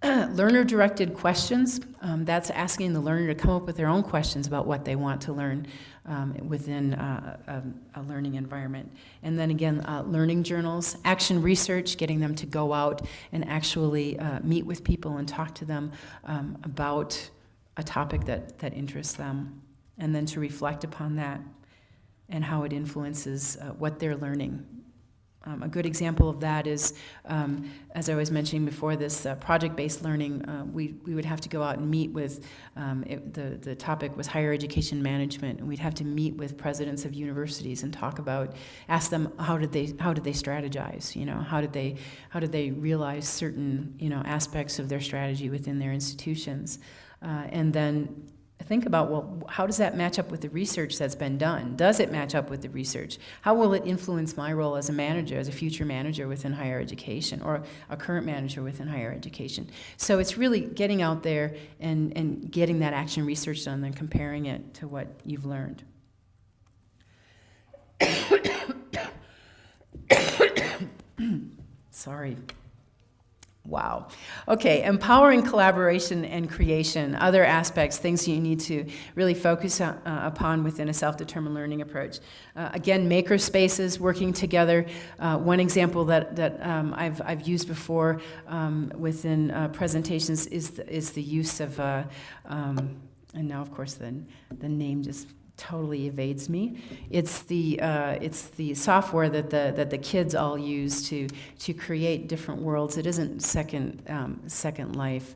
Learner-directed questions, that's asking the learner to come up with their own questions about what they want to learn within a learning environment. And then again, learning journals, action research, getting them to go out and actually meet with people and talk to them about a topic that interests them, and then to reflect upon that and how it influences what they're learning. A good example of that is, as I was mentioning before, this project-based learning. We would have to go out and meet with, the topic was higher education management, and we'd have to meet with presidents of universities and ask them how did they strategize? How did they realize certain aspects of their strategy within their institutions, and then think about, well, how does that match up with the research that's been done? Does it match up with the research? How will it influence my role as a manager, as a future manager within higher education, or a current manager within higher education? So it's really getting out there and getting that action research done, and comparing it to what you've learned. Sorry. Wow. Okay, empowering collaboration and creation, other aspects, things you need to really focus upon within a self-determined learning approach. Again, maker spaces, working together. One example that I've used before within presentations is the use of, and now of course the name just totally evades me. It's the software that the kids all use to create different worlds. It isn't Second Life.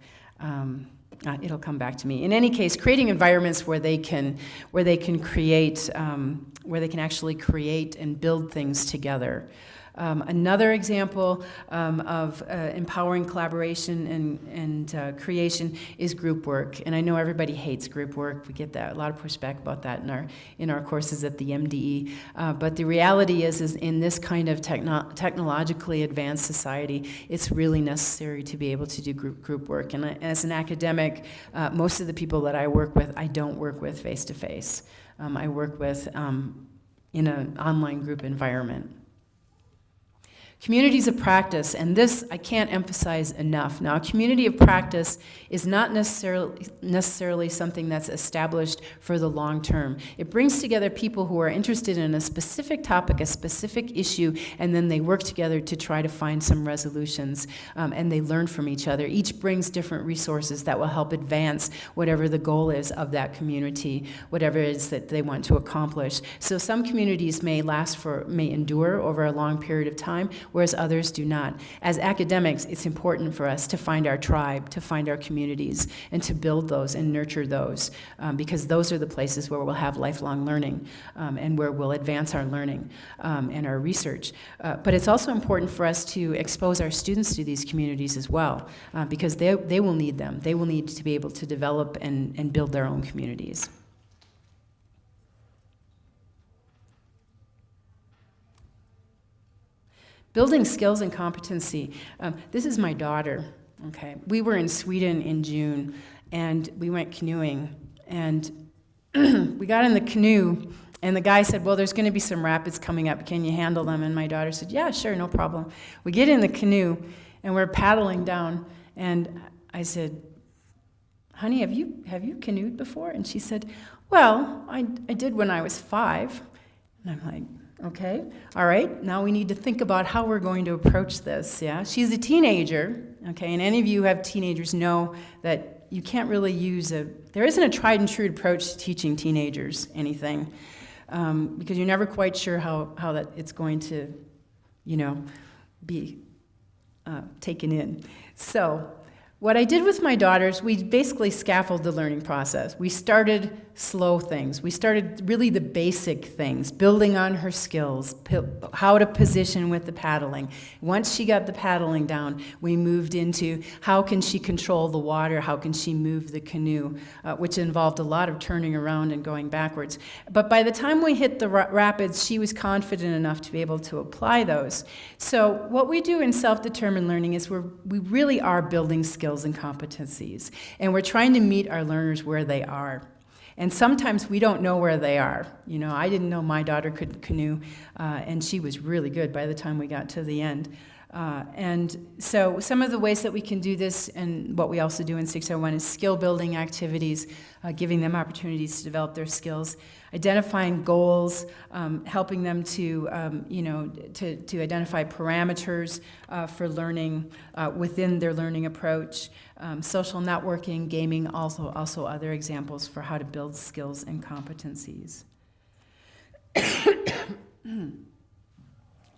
It'll come back to me. In any case, creating environments where they can create, where they can actually create and build things together. Another example of empowering collaboration and creation is group work. And I know everybody hates group work. We get a lot of pushback about that in our courses at the MDE. But the reality is in this kind of technologically advanced society, it's really necessary to be able to do group work. And as an academic, most of the people that I work with, I don't work with face-to-face. I work with in an online group environment. Communities of practice, and this I can't emphasize enough. Now, a community of practice is not necessarily something that's established for the long term. It brings together people who are interested in a specific topic, a specific issue, and then they work together to try to find some resolutions, and they learn from each other. Each brings different resources that will help advance whatever the goal is of that community, whatever it is that they want to accomplish. So some communities may endure over a long period of time, whereas others do not. As academics, it's important for us to find our tribe, to find our communities, and to build those and nurture those, because those are the places where we'll have lifelong learning and where we'll advance our learning and our research. But it's also important for us to expose our students to these communities as well, because they will need them. They will need to be able to develop and build their own communities. Building skills and competency. This is my daughter, okay? We were in Sweden in June, and we went canoeing, and we got in the canoe, and the guy said, well, there's gonna be some rapids coming up, can you handle them? And my daughter said, yeah, sure, no problem. We get in the canoe, and we're paddling down, and I said, honey, have you canoed before? And she said, well, I did when I was 5. And I'm like, okay, all right, now we need to think about how we're going to approach this, yeah? She's a teenager, okay, and any of you who have teenagers know that you can't really there isn't a tried and true approach to teaching teenagers anything, because you're never quite sure how that it's going to, be taken in. So what I did with my daughters, we basically scaffolded the learning process. We started slow things. We started really the basic things, building on her skills, how to position with the paddling. Once she got the paddling down, we moved into how can she control the water, how can she move the canoe, which involved a lot of turning around and going backwards. But by the time we hit the rapids, she was confident enough to be able to apply those. So what we do in self-determined learning is we really are building skills and competencies, and we're trying to meet our learners where they are. And sometimes we don't know where they are. I didn't know my daughter could canoe, and she was really good by the time we got to the end. And so some of the ways that we can do this, and what we also do in 601, is skill building activities, giving them opportunities to develop their skills, identifying goals, helping them to, to identify parameters for learning within their learning approach, social networking, gaming, also other examples for how to build skills and competencies.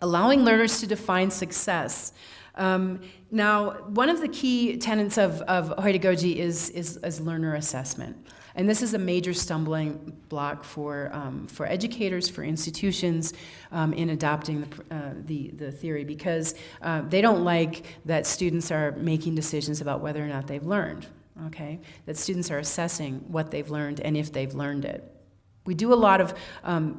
Allowing learners to define success. Now, one of the key tenets of heutagogy is learner assessment. And this is a major stumbling block for educators, for institutions in adopting the theory, because they don't like that students are making decisions about whether or not they've learned, okay? That students are assessing what they've learned and if they've learned it. We do a lot of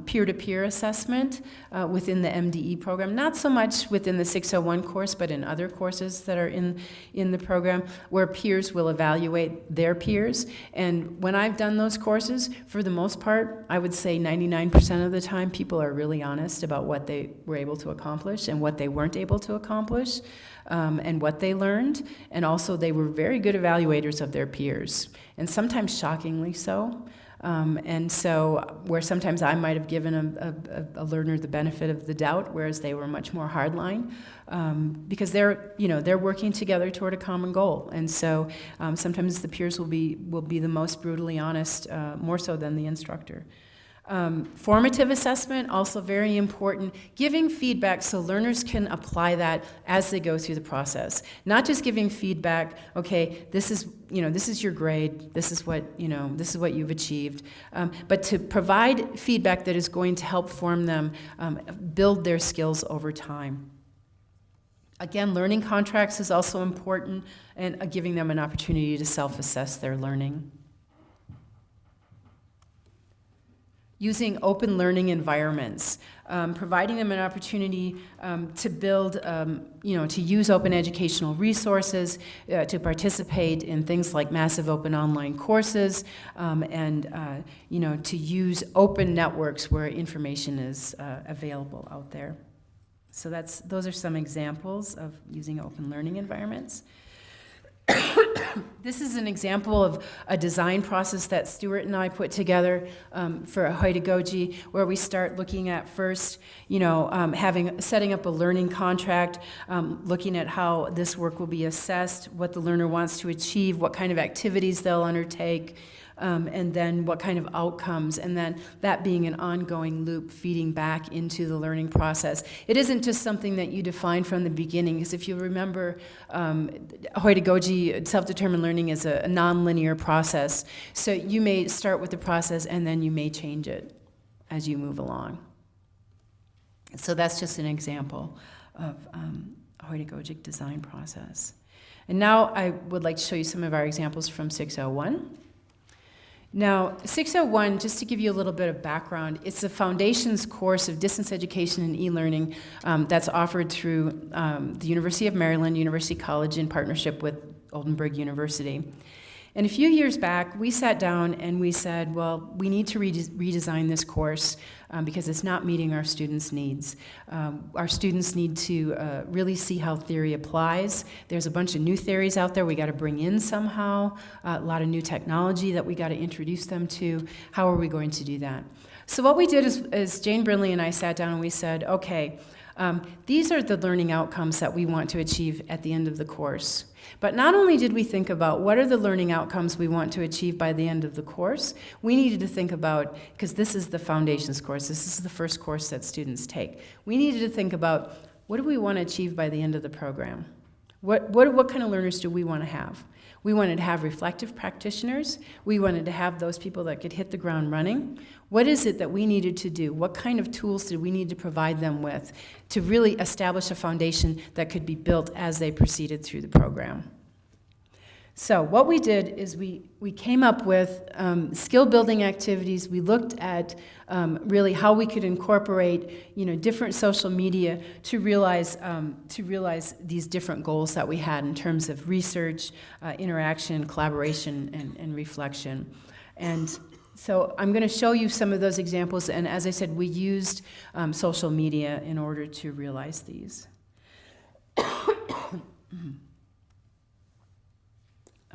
peer-to-peer assessment within the MDE program, not so much within the 601 course, but in other courses that are in the program, where peers will evaluate their peers. And when I've done those courses, for the most part, I would say 99% of the time, people are really honest about what they were able to accomplish and what they weren't able to accomplish, and what they learned. And also, they were very good evaluators of their peers, and sometimes shockingly so. And so, where sometimes I might have given a learner the benefit of the doubt, whereas they were much more hardline, because they're working together toward a common goal. And so, sometimes the peers will be the most brutally honest, more so than the instructor. Formative assessment, also very important, giving feedback so learners can apply that as they go through the process. Not just giving feedback, okay, this is your grade, this is what you've achieved, but to provide feedback that is going to help form them, build their skills over time. Again, learning contracts is also important, and giving them an opportunity to self-assess their learning. Using open learning environments, providing them an opportunity to build, to use open educational resources, to participate in things like massive open online courses, and to use open networks where information is available out there. So those are some examples of using open learning environments. This is an example of a design process that Stuart and I put together for a heutagogy, where we start looking at first, setting up a learning contract, looking at how this work will be assessed, what the learner wants to achieve, what kind of activities they'll undertake, and then what kind of outcomes, and then that being an ongoing loop feeding back into the learning process. It isn't just something that you define from the beginning, because if you remember, heutagogy, self-determined learning, is a nonlinear process. So you may start with the process and then you may change it as you move along. So that's just an example of a heutagogic design process. And now I would like to show you some of our examples from 601. Now, 601, just to give you a little bit of background, it's a foundations course of distance education and e-learning that's offered through the University of Maryland, University College, in partnership with Oldenburg University. And a few years back, we sat down and we said, well, we need to redesign this course because it's not meeting our students' needs. Our students need to really see how theory applies. There's a bunch of new theories out there we got to bring in somehow, a lot of new technology that we got to introduce them to. How are we going to do that? So what we did is Jane Brindley and I sat down and we said, okay, these are the learning outcomes that we want to achieve at the end of the course. But not only did we think about what are the learning outcomes we want to achieve by the end of the course, we needed to think about, because this is the foundations course, this is the first course that students take, we needed to think about what do we want to achieve by the end of the program? What kind of learners do we want to have? We wanted to have reflective practitioners. We wanted to have those people that could hit the ground running. What is it that we needed to do? What kind of tools did we need to provide them with to really establish a foundation that could be built as they proceeded through the program? So what we did is we came up with skill building activities. We looked at really how we could incorporate different social media to realize these different goals that we had in terms of research, interaction, collaboration, and reflection. And so I'm going to show you some of those examples. And as I said, we used social media in order to realize these.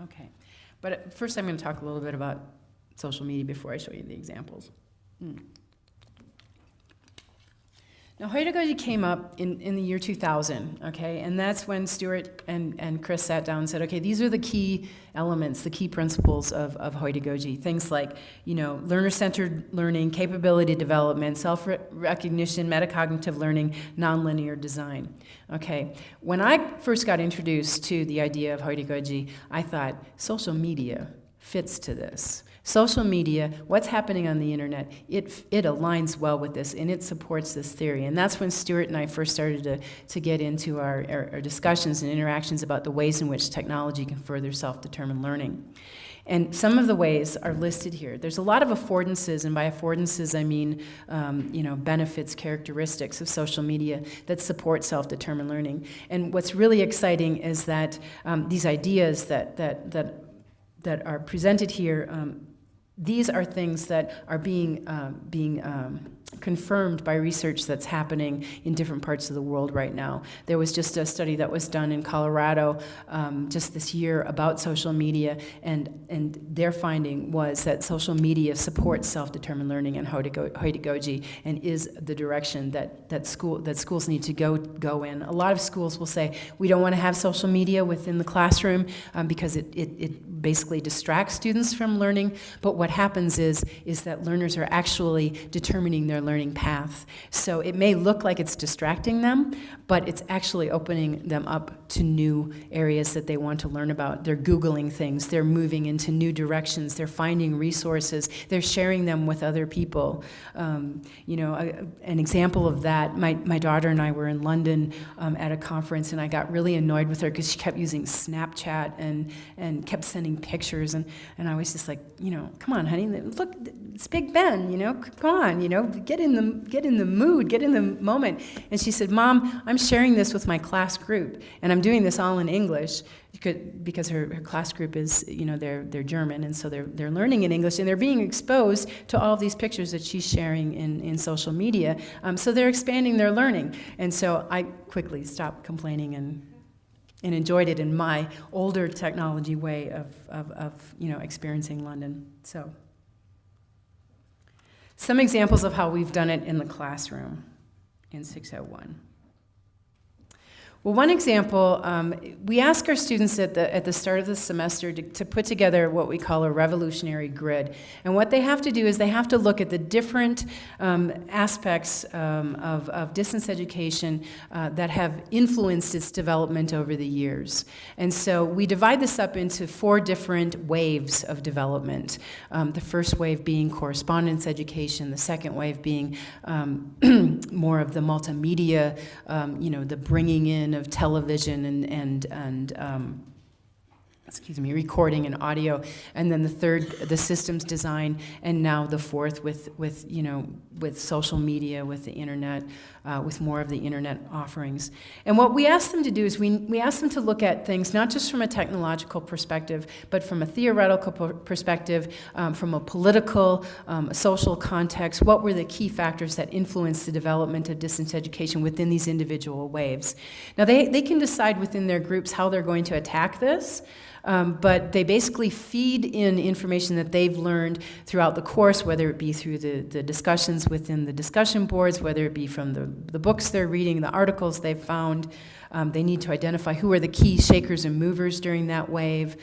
Okay, but first I'm going to talk a little bit about social media before I show you the examples. Now, heutagogy came up in the year 2000, okay, and that's when Stuart and Chris sat down and said, okay, these are the key elements, the key principles of heutagogy. Things like, learner-centered learning, capability development, self-recognition, metacognitive learning, nonlinear design. Okay, when I first got introduced to the idea of heutagogy, I thought social media fits to this. Social media, what's happening on the internet, it aligns well with this, and it supports this theory. And that's when Stuart and I first started to get into our discussions and interactions about the ways in which technology can further self-determined learning. And some of the ways are listed here. There's a lot of affordances, and by affordances I mean, benefits, characteristics of social media that support self-determined learning. And what's really exciting is that these ideas that are presented here, these are things that are being confirmed by research that's happening in different parts of the world right now. There was just a study that was done in Colorado just this year about social media, and their finding was that social media supports self-determined learning and heutagogy, and is the direction that schools need to go in. A lot of schools will say, we don't want to have social media within the classroom because it basically distracts students from learning, but what happens is that learners are actually determining their learning path. So it may look like it's distracting them, but it's actually opening them up to new areas that they want to learn about. They're Googling things, they're moving into new directions, they're finding resources, they're sharing them with other people. An example of that, my daughter and I were in London at a conference, and I got really annoyed with her because she kept using Snapchat and kept sending pictures, and I was just like, come on, honey, look, it's Big Ben, come on, get in the mood, get in the moment. And she said, Mom, I'm sharing this with my class group, and I'm doing this all in English because her class group is, they're German, and so they're learning in English, and they're being exposed to all of these pictures that she's sharing in social media. So they're expanding their learning. And so I quickly stopped complaining and enjoyed it in my older technology way of experiencing London. So, some examples of how we've done it in the classroom in 601. Well, one example, we ask our students at the start of the semester to put together what we call a revolutionary grid. And what they have to do is they have to look at the different aspects of distance education that have influenced its development over the years. And so we divide this up into 4 different waves of development. The first wave being correspondence education, the second wave being more of the multimedia, the bringing in of television and recording and audio, and then the third, the systems design, and now the fourth with social media, with the internet, with more of the internet offerings. And what we ask them to do is we ask them to look at things not just from a technological perspective, but from a theoretical perspective, from a political, social context. What were the key factors that influenced the development of distance education within these individual waves? Now they can decide within their groups how they're going to attack this. But they basically feed in information that they've learned throughout the course, whether it be through the discussions within the discussion boards, whether it be from the books they're reading, the articles they've found. They need to identify who are the key shakers and movers during that wave,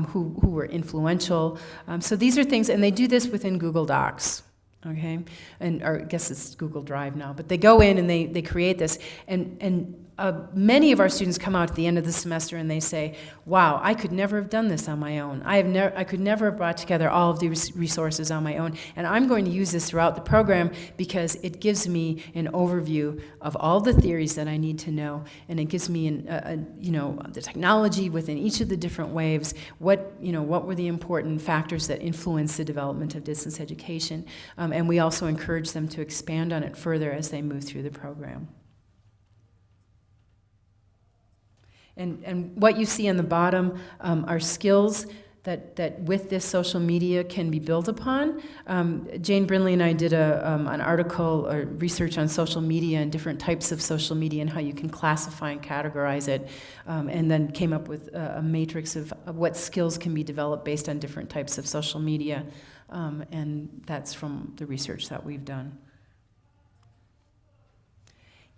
who were influential. So these are things, and they do this within Google Docs. Okay, or I guess it's Google Drive now, but they go in and they create this, and many of our students come out at the end of the semester and they say, wow, I could never have done this on my own. I could never have brought together all of these resources on my own, and I'm going to use this throughout the program because it gives me an overview of all the theories that I need to know, and it gives me the technology within each of the different waves, what were the important factors that influence the development of distance education, and we also encourage them to expand on it further as they move through the program. And what you see on the bottom are skills that with this social media can be built upon. Jane Brindley and I did an article or research on social media and different types of social media and how you can classify and categorize it, and then came up with a matrix of what skills can be developed based on different types of social media, and that's from the research that we've done.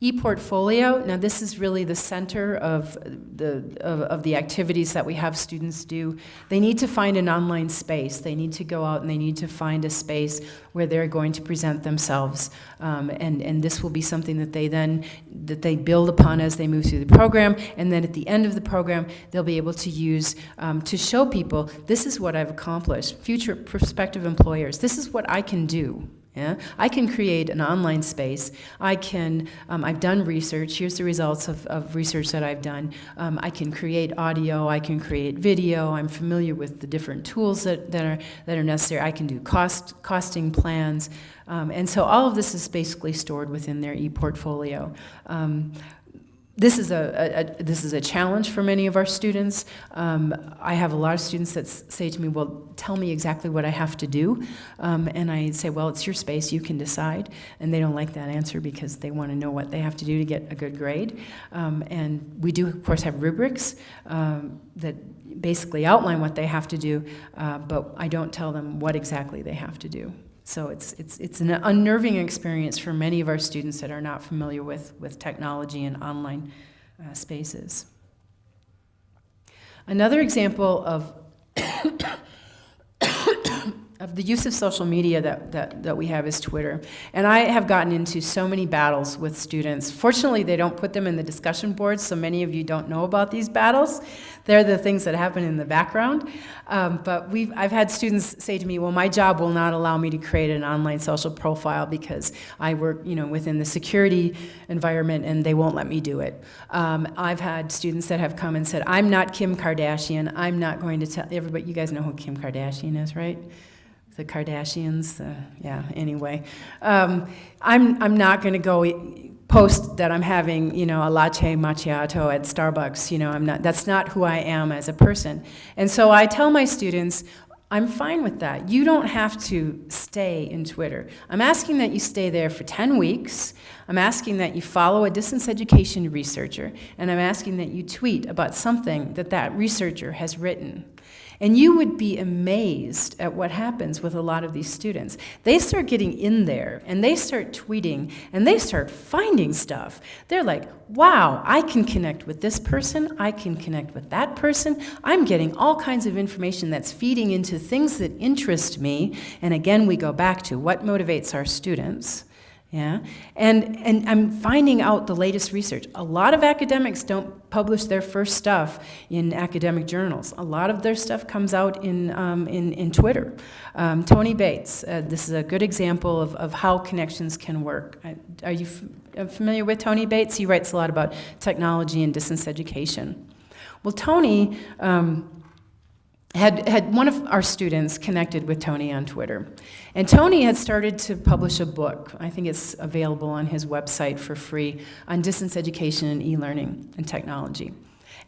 E-portfolio, now this is really the center of the activities that we have students do. They need to find an online space. They need to go out and they need to find a space where they're going to present themselves. And this will be something that they build upon as they move through the program. And then at the end of the program, they'll be able to use to show people, this is what I've accomplished. Future prospective employers, this is what I can do. Yeah? I can create an online space. I can, I've done research. Here's the results of research that I've done. I can create audio. I can create video. I'm familiar with the different tools that are necessary. I can do costing plans. And so all of this is basically stored within their e-portfolio. This is a challenge for many of our students. I have a lot of students that say to me, well, tell me exactly what I have to do. And I say, well, it's your space, you can decide. And they don't like that answer because they want to know what they have to do to get a good grade. And we do, of course, have rubrics that basically outline what they have to do, but I don't tell them what exactly they have to do. So it's an unnerving experience for many of our students that are not familiar with technology and online spaces. Another example of the use of social media that we have is Twitter. And I have gotten into so many battles with students. Fortunately, they don't put them in the discussion boards, so many of you don't know about these battles. They're the things that happen in the background. But I've had students say to me, well, my job will not allow me to create an online social profile because I work, within the security environment and they won't let me do it. I've had students that have come and said, I'm not Kim Kardashian. I'm not going to tell everybody. You guys know who Kim Kardashian is, right? The Kardashians, anyway. I'm not going to go post that I'm having, a latte macchiato at Starbucks. That's not who I am as a person. And so I tell my students, I'm fine with that. You don't have to stay in Twitter. I'm asking that you stay there for 10 weeks. I'm asking that you follow a distance education researcher, and I'm asking that you tweet about something that researcher has written. And you would be amazed at what happens with a lot of these students. They start getting in there, and they start tweeting, and they start finding stuff. They're like, wow, I can connect with this person, I can connect with that person. I'm getting all kinds of information that's feeding into things that interest me. And again, we go back to what motivates our students. Yeah, and I'm finding out the latest research. A lot of academics don't publish their first stuff in academic journals. A lot of their stuff comes out in Twitter. Tony Bates, this is a good example of how connections can work. Are you familiar with Tony Bates? He writes a lot about technology and distance education. Well, Tony had one of our students connected with Tony on Twitter. And Tony had started to publish a book. I think it's available on his website for free on distance education and e-learning and technology.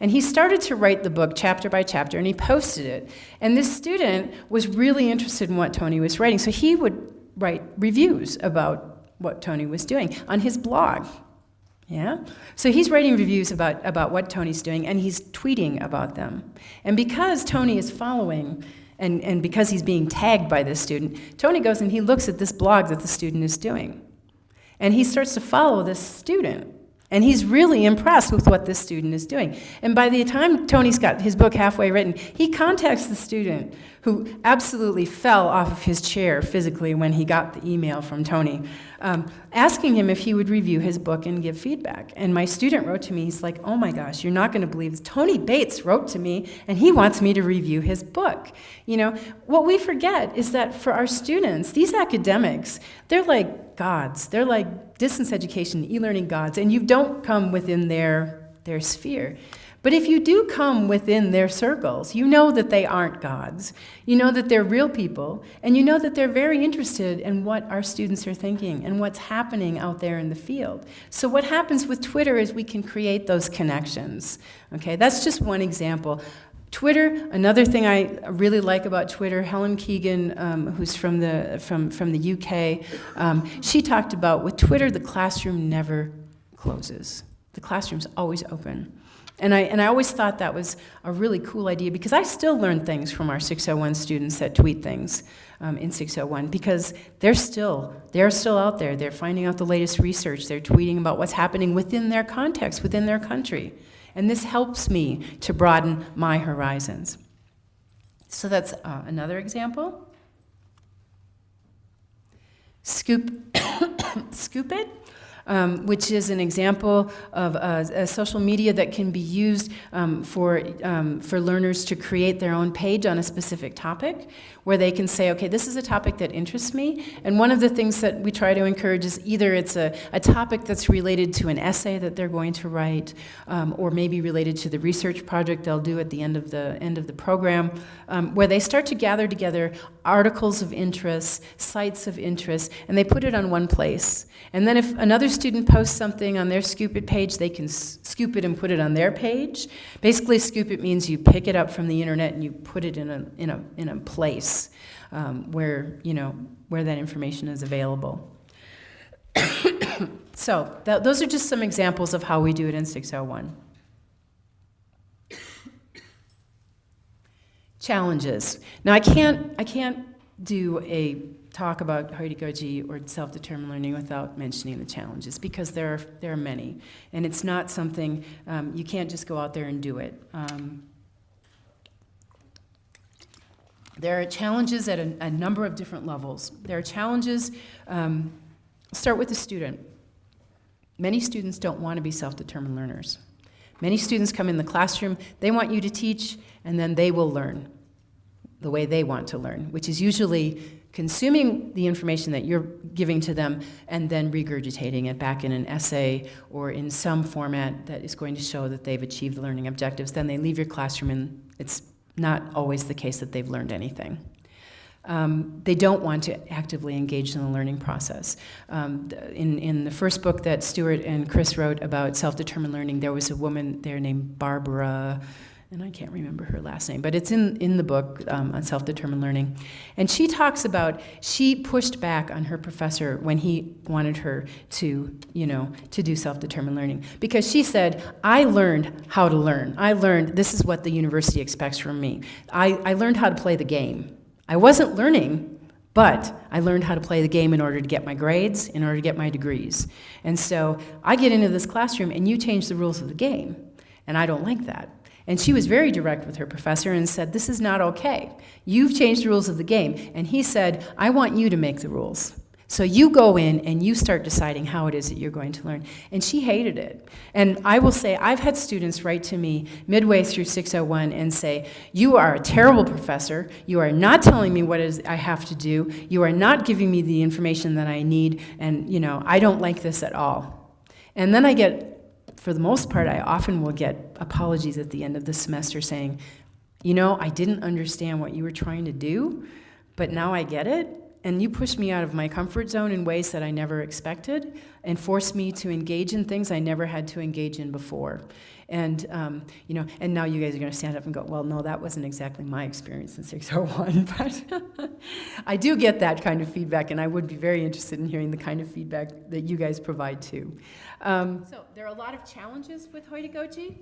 And he started to write the book chapter by chapter, and he posted it. And this student was really interested in what Tony was writing, so he would write reviews about what Tony was doing on his blog. Yeah? So he's writing reviews about what Tony's doing, and he's tweeting about them. And because Tony is following, and because he's being tagged by this student, Tony goes and he looks at this blog that the student is doing. And he starts to follow this student. And he's really impressed with what this student is doing. And by the time Tony's got his book halfway written, he contacts the student, who absolutely fell off of his chair physically when he got the email from Tony, asking him if he would review his book and give feedback. And my student wrote to me, he's like, oh my gosh, you're not going to believe this. Tony Bates wrote to me, and he wants me to review his book. What we forget is that for our students, these academics, they're like gods. They're like distance education, e-learning gods, and you don't come within their sphere. But if you do come within their circles, you know that they aren't gods. You know that they're real people, and you know that they're very interested in what our students are thinking and what's happening out there in the field. So what happens with Twitter is we can create those connections. Okay, that's just one example. Twitter, another thing I really like about Twitter, Helen Keegan, who's from the UK, she talked about with Twitter, the classroom never closes. The classroom's always open. And I always thought that was a really cool idea because I still learn things from our 601 students that tweet things in 601 because they're still out there. They're finding out the latest research. They're tweeting about what's happening within their context, within their country. And this helps me to broaden my horizons. So that's another example. Scoop It, which is an example of a social media that can be used for learners to create their own page on a specific topic, where they can say, okay, this is a topic that interests me. And one of the things that we try to encourage is either it's a topic that's related to an essay that they're going to write, or maybe related to the research project they'll do at the end of the program, where they start to gather together articles of interest, sites of interest, and they put it on one place. And then if another student posts something on their Scoop It page, they can scoop it and put it on their page. Basically, Scoop It means you pick it up from the internet and you put it in a place where that information is available. So those are just some examples of how we do it in 601. Challenges. Now I can't do a talk about heutagogy or self-determined learning without mentioning the challenges, because there are many, and it's not something you can't just go out there and do it. There are challenges at a number of different levels. There are challenges. Start with the student. Many students don't want to be self-determined learners. Many students come in the classroom, they want you to teach, and then they will learn the way they want to learn, which is usually consuming the information that you're giving to them and then regurgitating it back in an essay or in some format that is going to show that they've achieved the learning objectives. Then they leave your classroom and it's not always the case that they've learned anything. They don't want to actively engage in the learning process. In the first book that Stuart and Chris wrote about self-determined learning, there was a woman there named Barbara, and I can't remember her last name, but it's in the book on self-determined learning. And she talks about, she pushed back on her professor when he wanted her to do self-determined learning. Because she said, I learned how to learn. I learned, this is what the university expects from me. I learned how to play the game. I wasn't learning, but I learned how to play the game in order to get my grades, in order to get my degrees. And so I get into this classroom and you change the rules of the game, and I don't like that. And she was very direct with her professor and said, this is not okay. You've changed the rules of the game. And he said, I want you to make the rules. So you go in and you start deciding how it is that you're going to learn. And she hated it. And I will say, I've had students write to me midway through 601 and say, you are a terrible professor. You are not telling me what it is I have to do. You are not giving me the information that I need. And, I don't like this at all. And then I get, for the most part, I often will get apologies at the end of the semester saying, I didn't understand what you were trying to do, but now I get it. And you pushed me out of my comfort zone in ways that I never expected and forced me to engage in things I never had to engage in before. And, and now you guys are going to stand up and go, well, no, that wasn't exactly my experience in 601. But I do get that kind of feedback, and I would be very interested in hearing the kind of feedback that you guys provide too. So there are a lot of challenges with heutagogy.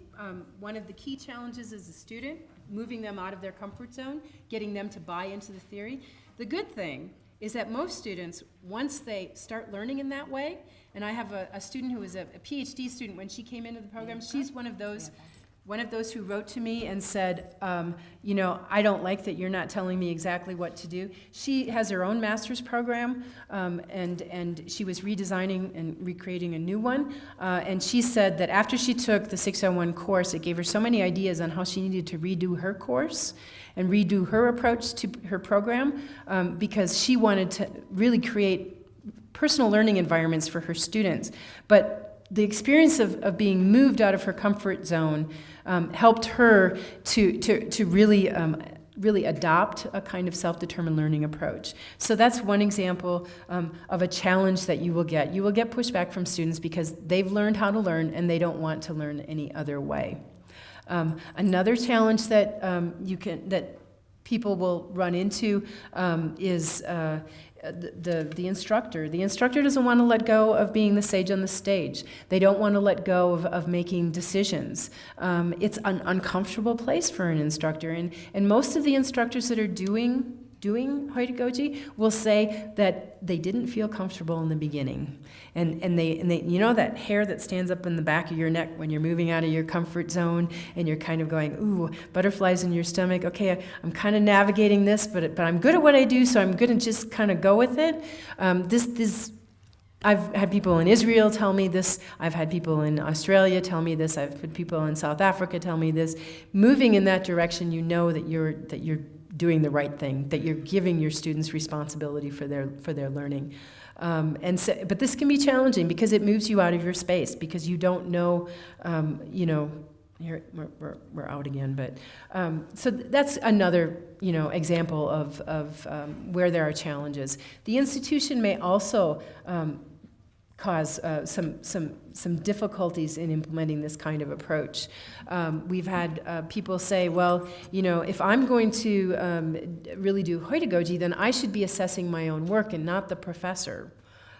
One of the key challenges is the student, moving them out of their comfort zone, getting them to buy into the theory. The good thing is that most students, once they start learning in that way, and I have a student who was a PhD student when she came into the program, she's one of those who wrote to me and said, I don't like that you're not telling me exactly what to do. She has her own master's program, and she was redesigning and recreating a new one, and she said that after she took the 601 course, it gave her so many ideas on how she needed to redo her course and redo her approach to her program, because she wanted to really create personal learning environments for her students. But the experience of being moved out of her comfort zone helped her to really adopt a kind of self-determined learning approach. So that's one example of a challenge that you will get. You will get pushback from students because they've learned how to learn and they don't want to learn any other way. Another challenge that that people will run into is the instructor. The instructor doesn't want to let go of being the sage on the stage. They don't want to let go of making decisions. It's an uncomfortable place for an instructor, and most of the instructors that are doing heutagogy will say that they didn't feel comfortable in the beginning. And they you know that hair that stands up in the back of your neck when you're moving out of your comfort zone and you're kind of going, ooh, butterflies in your stomach. Okay, I'm kind of navigating this, but I'm good at what I do, so I'm going to just kind of go with it. I've had people in Israel tell me this. I've had people in Australia tell me this. I've had people in South Africa tell me this. Moving in that direction, you know that you're doing the right thing, that you're giving your students responsibility for their learning. But this can be challenging because it moves you out of your space, because you don't know, here we're out again, but so that's another example of where there are challenges. The institution may also cause some difficulties in implementing this kind of approach. We've had people say, well, if I'm going to really do heutagogy, then I should be assessing my own work and not the professor.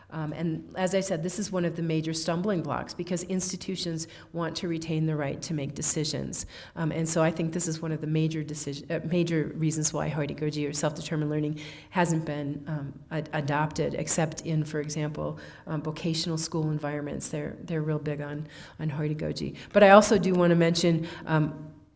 And as I said, this is one of the major stumbling blocks because institutions want to retain the right to make decisions. And so I think this is one of the major reasons why heutagogy or self-determined learning hasn't been adopted, except in, for example, vocational school environments. They're real big on heutagogy. But I also do want to mention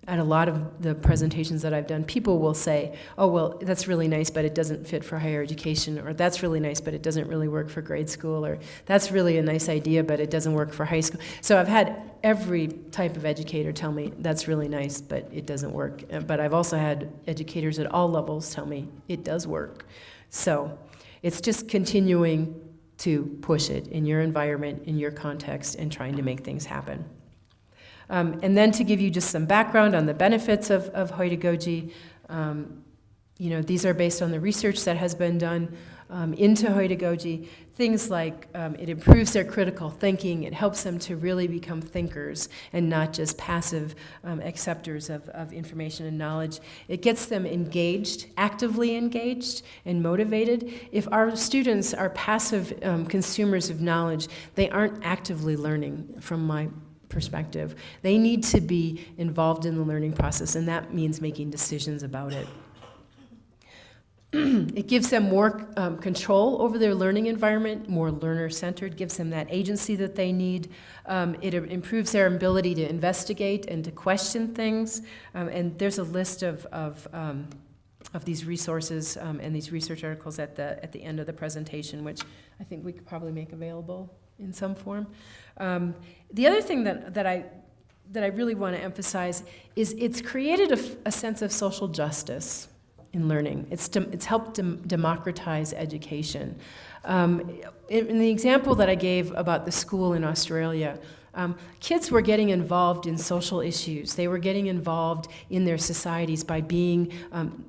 at a lot of the presentations that I've done, people will say, oh, well, that's really nice, but it doesn't fit for higher education, or that's really nice, but it doesn't really work for grade school, or that's really a nice idea, but it doesn't work for high school. So I've had every type of educator tell me, that's really nice, but it doesn't work. But I've also had educators at all levels tell me, it does work. So it's just continuing to push it in your environment, in your context, and trying to make things happen. And then to give you just some background on the benefits of heutagogy, these are based on the research that has been done into heutagogy. Things like it improves their critical thinking, it helps them to really become thinkers and not just passive acceptors of information and knowledge. It gets them engaged, actively engaged and motivated. If our students are passive consumers of knowledge, they aren't actively learning from my perspective. They need to be involved in the learning process, and that means making decisions about it. It gives them more control over their learning environment, more learner-centered, gives them that agency that they need. It improves their ability to investigate and to question things. And there's a list of these resources and these research articles at the end of the presentation, which I think we could probably make available in some form. The other thing that I really want to emphasize is it's created a sense of social justice in learning. It's helped democratize education. In the example that I gave about the school in Australia, kids were getting involved in social issues. They were getting involved in their societies by being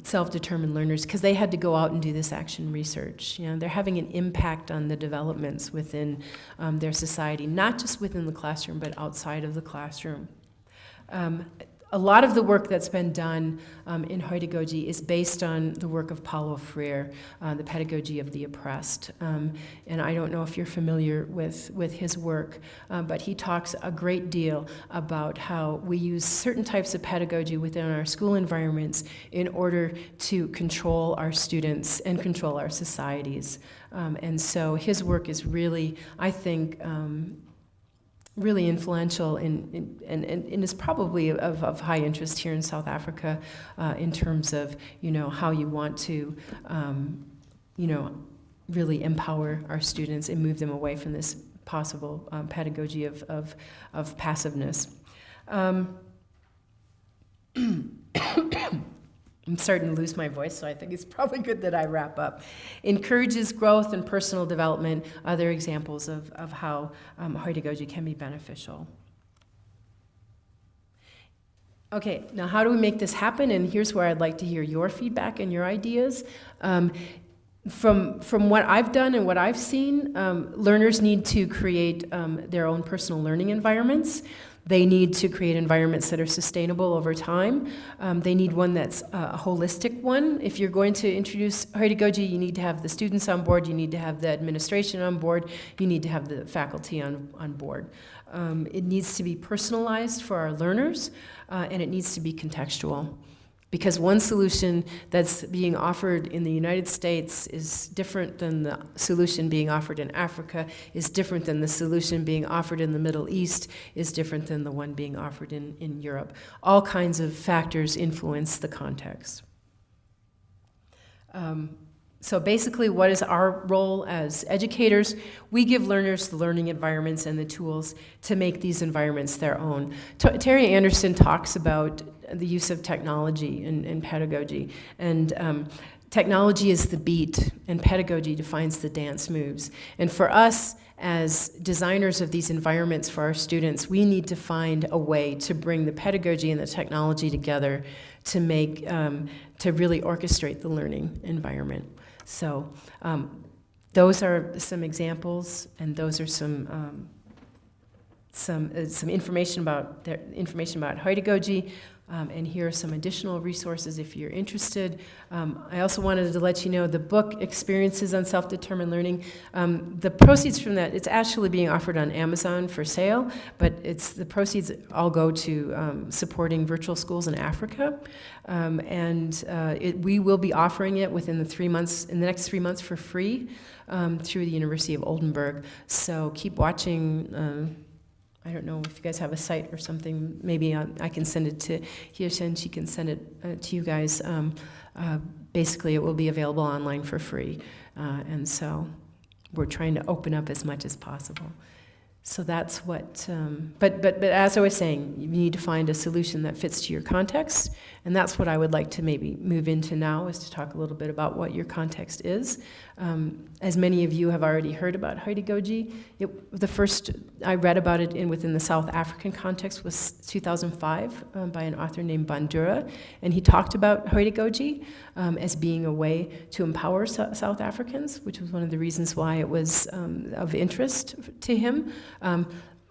self-determined learners because they had to go out and do this action research. They're having an impact on the developments within their society, not just within the classroom, but outside of the classroom. A lot of the work that's been done in heutagogy is based on the work of Paulo Freire, the pedagogy of the oppressed. And I don't know if you're familiar with his work, but he talks a great deal about how we use certain types of pedagogy within our school environments in order to control our students and control our societies. And so his work is really, I think, really influential and is probably of high interest here in South Africa in terms of how you want to really empower our students and move them away from this possible pedagogy of passiveness. I'm starting to lose my voice, so I think it's probably good that I wrap up. Encourages growth and personal development, other examples of how heutagogy can be beneficial. Okay, now how do we make this happen? And here's where I'd like to hear your feedback and your ideas. From what I've done and what I've seen, learners need to create their own personal learning environments. They need to create environments that are sustainable over time. They need one that's a holistic one. If you're going to introduce heutagogy, you need to have the students on board, you need to have the administration on board, you need to have the faculty on board. It needs to be personalized for our learners, and it needs to be contextual. Because one solution that's being offered in the United States is different than the solution being offered in Africa, is different than the solution being offered in the Middle East, is different than the one being offered in Europe. All kinds of factors influence the context. So basically, what is our role as educators? We give learners the learning environments and the tools to make these environments their own. Terry Anderson talks about the use of technology in pedagogy, and technology is the beat, and pedagogy defines the dance moves. And for us, as designers of these environments for our students, we need to find a way to bring the pedagogy and the technology together to make, to really orchestrate the learning environment. So those are some examples, and those are some information about heutagogy. And here are some additional resources if you're interested. I also wanted to let you know the book, Experiences on Self-Determined Learning, the proceeds from that, it's actually being offered on Amazon for sale, but the proceeds all go to supporting virtual schools in Africa. We will be offering it in the next 3 months for free through the University of Oldenburg. So keep watching. I don't know if you guys have a site or something. Maybe I can send it to Hirschen. She can send it to you guys. Basically, it will be available online for free. And so we're trying to open up as much as possible. So that's what, but as I was saying, you need to find a solution that fits to your context, and that's what I would like to maybe move into now, is to talk a little bit about what your context is. As many of you have already heard about heutagogy, the first I read about it within the South African context was 2005 by an author named Bandura, and he talked about heutagogy as being a way to empower South Africans, which was one of the reasons why it was of interest to him.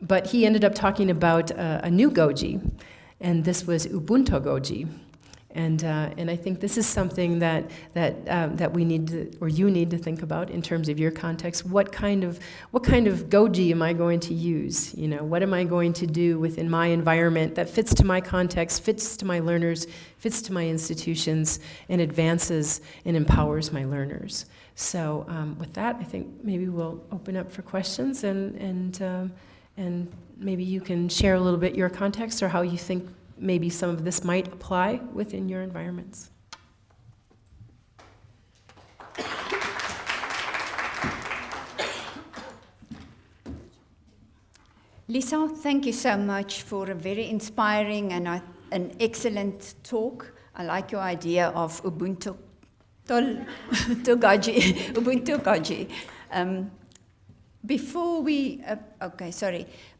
But he ended up talking about a new goji, and this was Ubuntu-goji. And I think this is something that we need to, or you need to think about in terms of your context. What kind of goji am I going to use? You know, what am I going to do within my environment that fits to my context, fits to my learners, fits to my institutions, and advances and empowers my learners? So with that, I think maybe we'll open up for questions, and maybe you can share a little bit your context or how you think maybe some of this might apply within your environments. Lisa, thank you so much for a very inspiring and an excellent talk. I like your idea of Ubuntu-goji. Before we,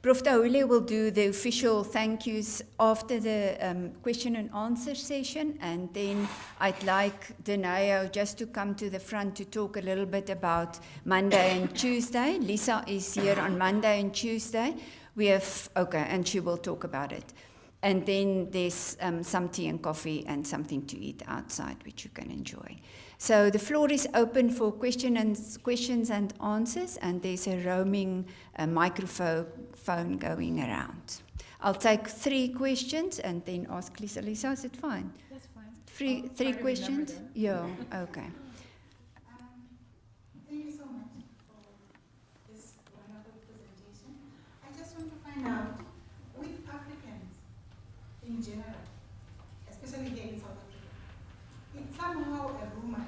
Prof. Tahule will do the official thank yous after the question and answer session, and then I'd like Deneo just to come to the front to talk a little bit about Monday and Tuesday. Lisa is here on Monday and Tuesday. And she will talk about it. And then there's some tea and coffee and something to eat outside, which you can enjoy. So the floor is open for questions and answers, and there's a roaming microphone going around. I'll take 3 questions and then ask Lisa. Lisa, is it fine? That's fine. Three questions? Yeah, okay. Thank you so much for this wonderful presentation. I just want to find out, with Africans in general, especially here in South Africa, it's somehow a rumor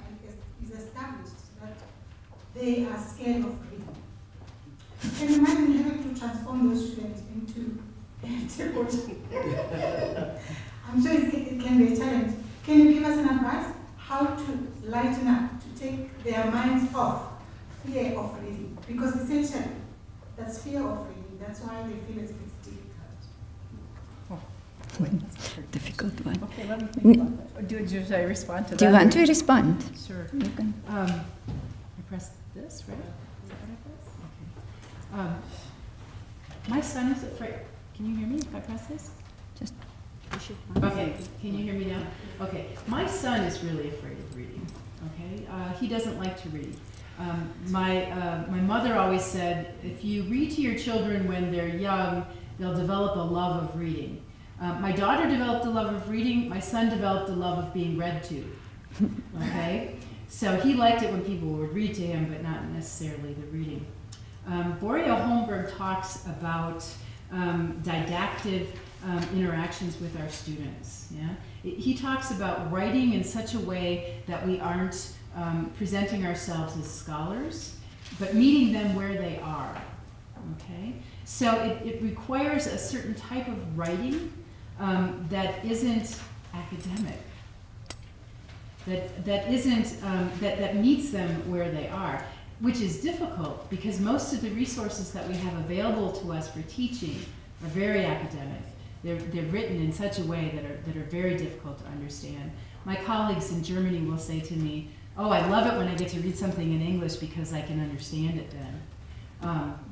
is established that they are scared of reading. Can you imagine having to transform those students into coaching? I'm sure it can be a challenge. Can you give us an advice how to lighten up, to take their minds off fear of reading? Because essentially, that's fear of reading. That's why they feel as if it's difficult. Difficult one. Okay, let me think about that. Should I respond to that? Do you want to respond? Sure. You can. I press this, right? Is that what I press? Okay. My son is afraid. Can you hear me if I press this? Just push it. Okay, can you hear me now? Okay, my son is really afraid of reading, okay? He doesn't like to read. My mother always said, if you read to your children when they're young, they'll develop a love of reading. My daughter developed a love of reading, my son developed a love of being read to, okay? So he liked it when people would read to him, but not necessarily the reading. Boria Holmberg talks about didactic interactions with our students. Yeah? He talks about writing in such a way that we aren't presenting ourselves as scholars, but meeting them where they are. Okay? So it requires a certain type of writing that isn't academic, that meets them where they are, which is difficult because most of the resources that we have available to us for teaching are very academic. They're written in such a way that are very difficult to understand. My colleagues in Germany will say to me, "Oh, I love it when I get to read something in English because I can understand it then."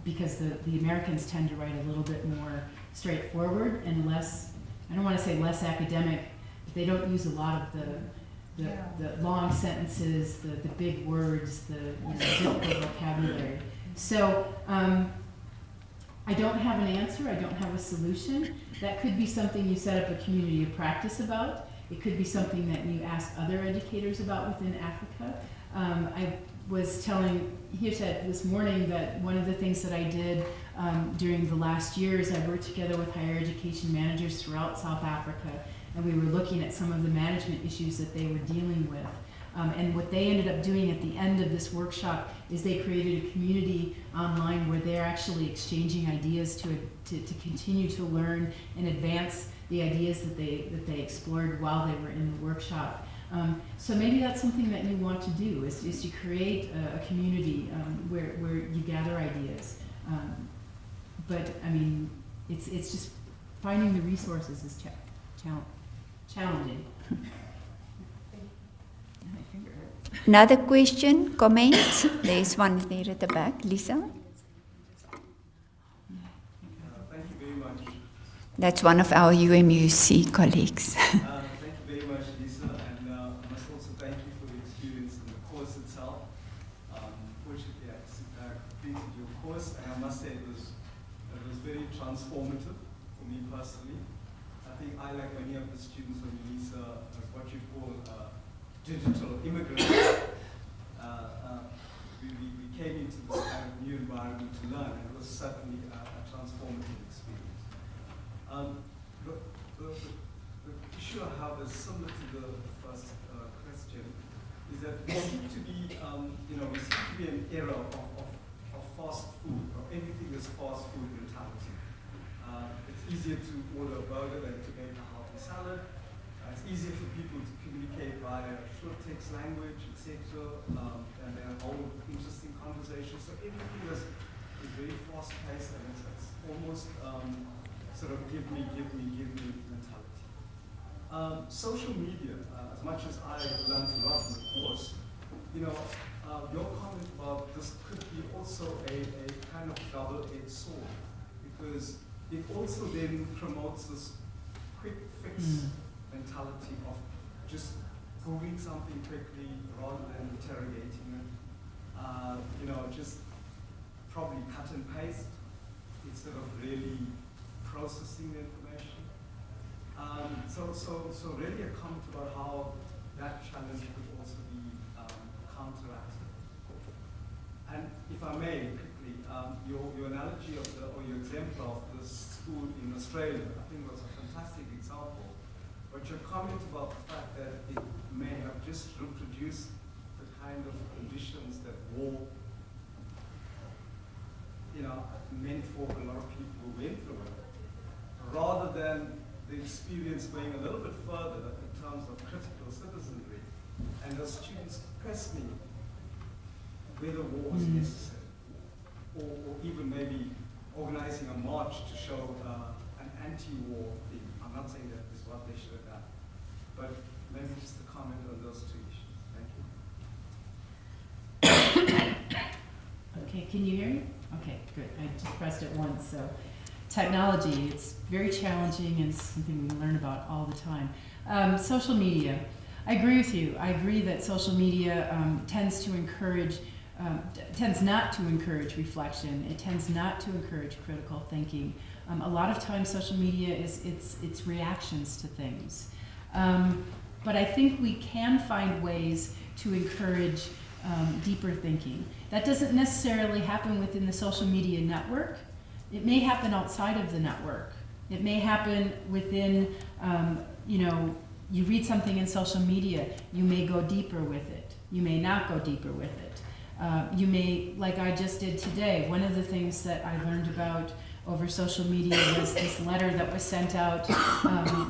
Because the Americans tend to write a little bit more straightforward and less, I don't want to say less academic, but they don't use a lot of the long sentences, the big words, the difficult vocabulary. So I don't have an answer, I don't have a solution. That could be something you set up a community of practice about. It could be something that you ask other educators about within Africa. I was telling Hirset this morning that one of the things that I did during the last year is I worked together with higher education managers throughout South Africa, and we were looking at some of the management issues that they were dealing with. And what they ended up doing at the end of this workshop is they created a community online where they're actually exchanging ideas to continue to learn and advance the ideas that they explored while they were in the workshop. So maybe that's something that you want to do, is to create a community where you gather ideas. But I mean, it's just finding the resources is challenging. My finger hurts. Another question, comment? There's one there at the back. Lisa? Thank you very much. That's one of our UMUC colleagues. Thank you very much, Lisa, and I must also thank you for the experience in the course itself. Fortunately, I completed your course, and I must say it was very transformative for me personally. I think I, like many of the students from Unisa, as what you call digital immigrants. We came into this kind of new environment to learn, and it was certainly a transformative experience. The issue I have is similar to the first question, is that we seem to be, an era of fast food, or everything is fast food mentality. It's easier to order a burger than to make a healthy salad. It's easier for people to communicate via short text language, etc., and then hold interesting conversations. So everything is very fast-paced, and it's almost sort of give me mentality. Social media, as much as I learned a lot in the course, your comment about this could be also a kind of double-edged sword, because it also then promotes this quick fix mentality of just Googling something quickly rather than interrogating it. Just probably cut and paste instead of really processing the information. So really a comment about how that challenge could also be counteracted. And if I may quickly, your analogy of or your example of the school in Australia, I think was a fantastic example. But your comment about the fact that it may have just reproduced the kind of conditions that war, meant for a lot of people who went through it, rather than the experience going a little bit further in terms of critical citizenry, and the students pressed me whether war was necessary, or even maybe organizing a march to show an anti-war thing. I'm not saying that is what they should have done, but maybe just a comment on those two issues. Thank you. Okay, can you hear me? Okay, good. I just pressed it once, so. technology. It's very challenging and it's something we learn about all the time. Social media. I agree with you. I agree that social media tends not to encourage reflection. It tends not to encourage critical thinking. A lot of times social media it's reactions to things. But I think we can find ways to encourage deeper thinking. That doesn't necessarily happen within the social media network. It may happen outside of the network. It may happen within, you read something in social media, you may go deeper with it. You may not go deeper with it. You may, like I just did today, one of the things that I learned about over social media was this letter that was sent out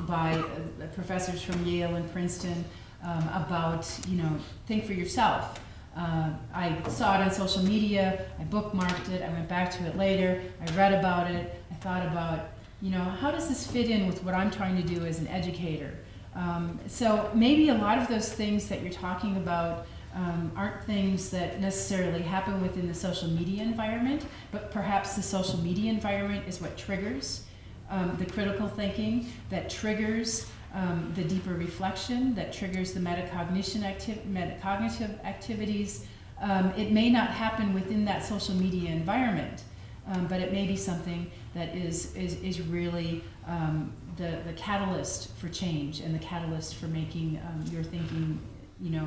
by professors from Yale and Princeton about, think for yourself. I saw it on social media, I bookmarked it, I went back to it later, I read about it, I thought about, how does this fit in with what I'm trying to do as an educator? So maybe a lot of those things that you're talking about aren't things that necessarily happen within the social media environment, but perhaps the social media environment is what triggers the critical thinking, that triggers the deeper reflection, that triggers the metacognitive activities. It may not happen within that social media environment, but it may be something that is really the catalyst for change and the catalyst for making your thinking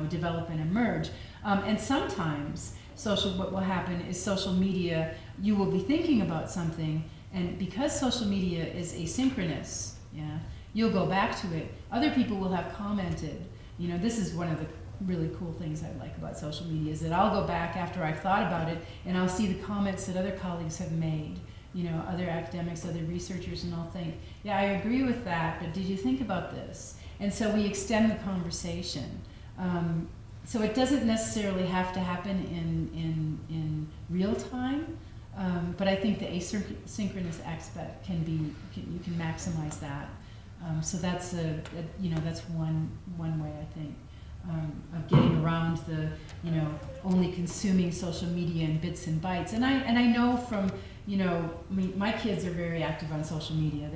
develop and emerge. And sometimes what will happen is social media, you will be thinking about something, and because social media is asynchronous, you'll go back to it. Other people will have commented. This is one of the really cool things I like about social media, is that I'll go back after I've thought about it and I'll see the comments that other colleagues have made, other academics, other researchers, and I'll think, yeah, I agree with that, but did you think about this? And so we extend the conversation. So it doesn't necessarily have to happen in real time, but I think the asynchronous aspect you can maximize that. So that's that's one way, I think, of getting around the only consuming social media in bits and bytes. And I know from my kids are very active on social media.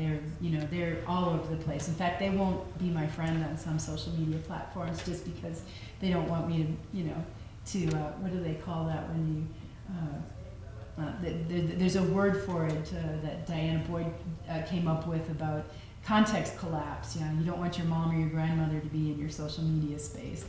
They're all over the place. In fact, they won't be my friend on some social media platforms just because they don't want me to what do they call that when you there's a word for it that Diana Boyd came up with about context collapse. You don't want your mom or your grandmother to be in your social media space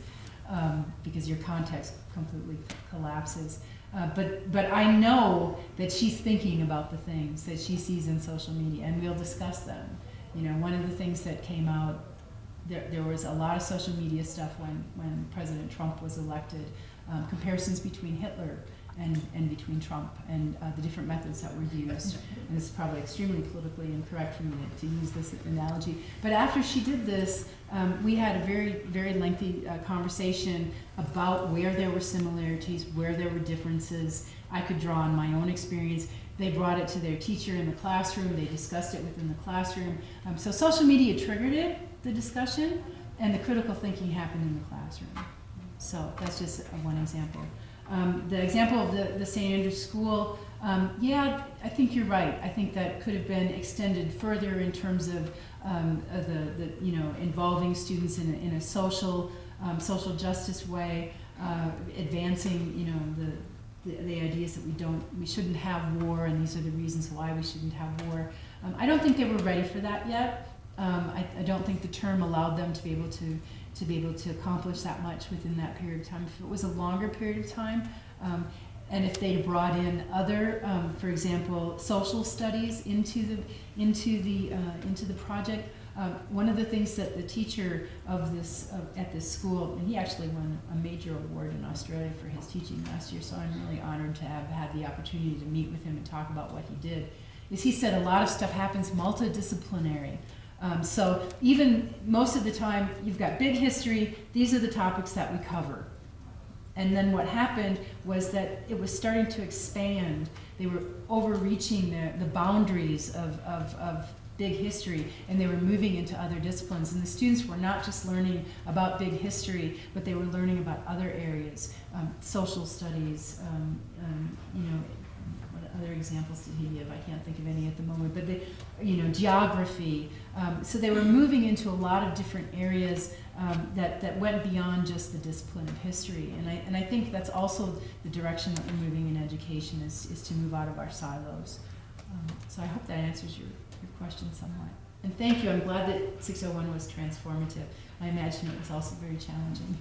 because your context completely collapses. But I know that she's thinking about the things that she sees in social media, and we'll discuss them. One of the things that came out, there was a lot of social media stuff when President Trump was elected, comparisons between Hitler and between Trump and the different methods that were used. And this is probably extremely politically incorrect for me to use this analogy. But after she did this, we had a very, very lengthy conversation about where there were similarities, where there were differences. I could draw on my own experience. They brought it to their teacher in the classroom. They discussed it within the classroom. So social media triggered the discussion, and the critical thinking happened in the classroom. So that's just one example. The example of the St. Andrews School, I think you're right. I think that could have been extended further in terms of involving students in a social justice way, advancing the ideas that we shouldn't have war, and these are the reasons why we shouldn't have war. I don't think they were ready for that yet. I don't think the term allowed them to be able to accomplish that much within that period of time. If it was a longer period of time, and if they brought in other, for example, social studies into the project, one of the things that the teacher of at this school, and he actually won a major award in Australia for his teaching last year, so I'm really honored to have had the opportunity to meet with him and talk about what he did, is he said a lot of stuff happens multidisciplinary. So even most of the time, you've got big history, these are the topics that we cover. And then what happened was that it was starting to expand. They were overreaching the boundaries of big history, and they were moving into other disciplines. And the students were not just learning about big history, but they were learning about other areas, social studies, other examples did he give? I can't think of any at the moment, but geography. So they were moving into a lot of different areas that went beyond just the discipline of history. And I think that's also the direction that we're moving in education is to move out of our silos. So I hope that answers your question somewhat. And thank you. I'm glad that 601 was transformative. I imagine it was also very challenging.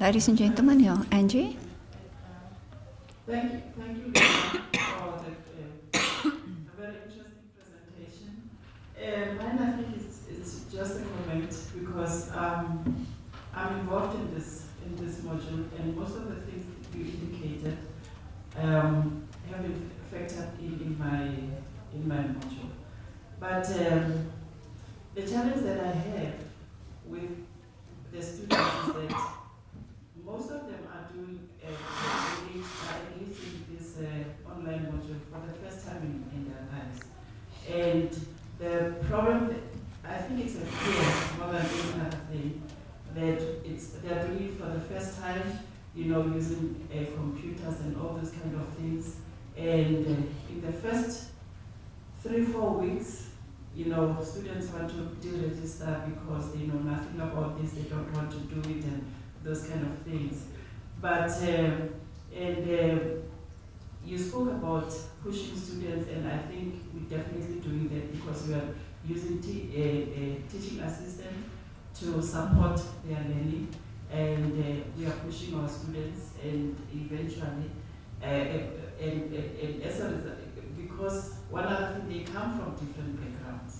Ladies and gentlemen, yeah, Angie? Thank you for the very interesting presentation. Mine, I think, it's just a comment because I'm involved in this module, and most of the things that you indicated have been factored in my module. But the challenge that I have with the students is that most of them are doing engaged in this online module for the first time in their lives. And the problem, I think it's a fear more than any other thing, that they're doing it for the first time, using computers and all those kind of things. And in the first 3-4 weeks, students want to deregister because they know nothing about this, they don't want to do it, and those kind of things. But, you spoke about pushing students, and I think we're definitely doing that because we are using a teaching assistant to support their learning, and we are pushing our students, and eventually, and as a result, because one other thing, they come from different backgrounds,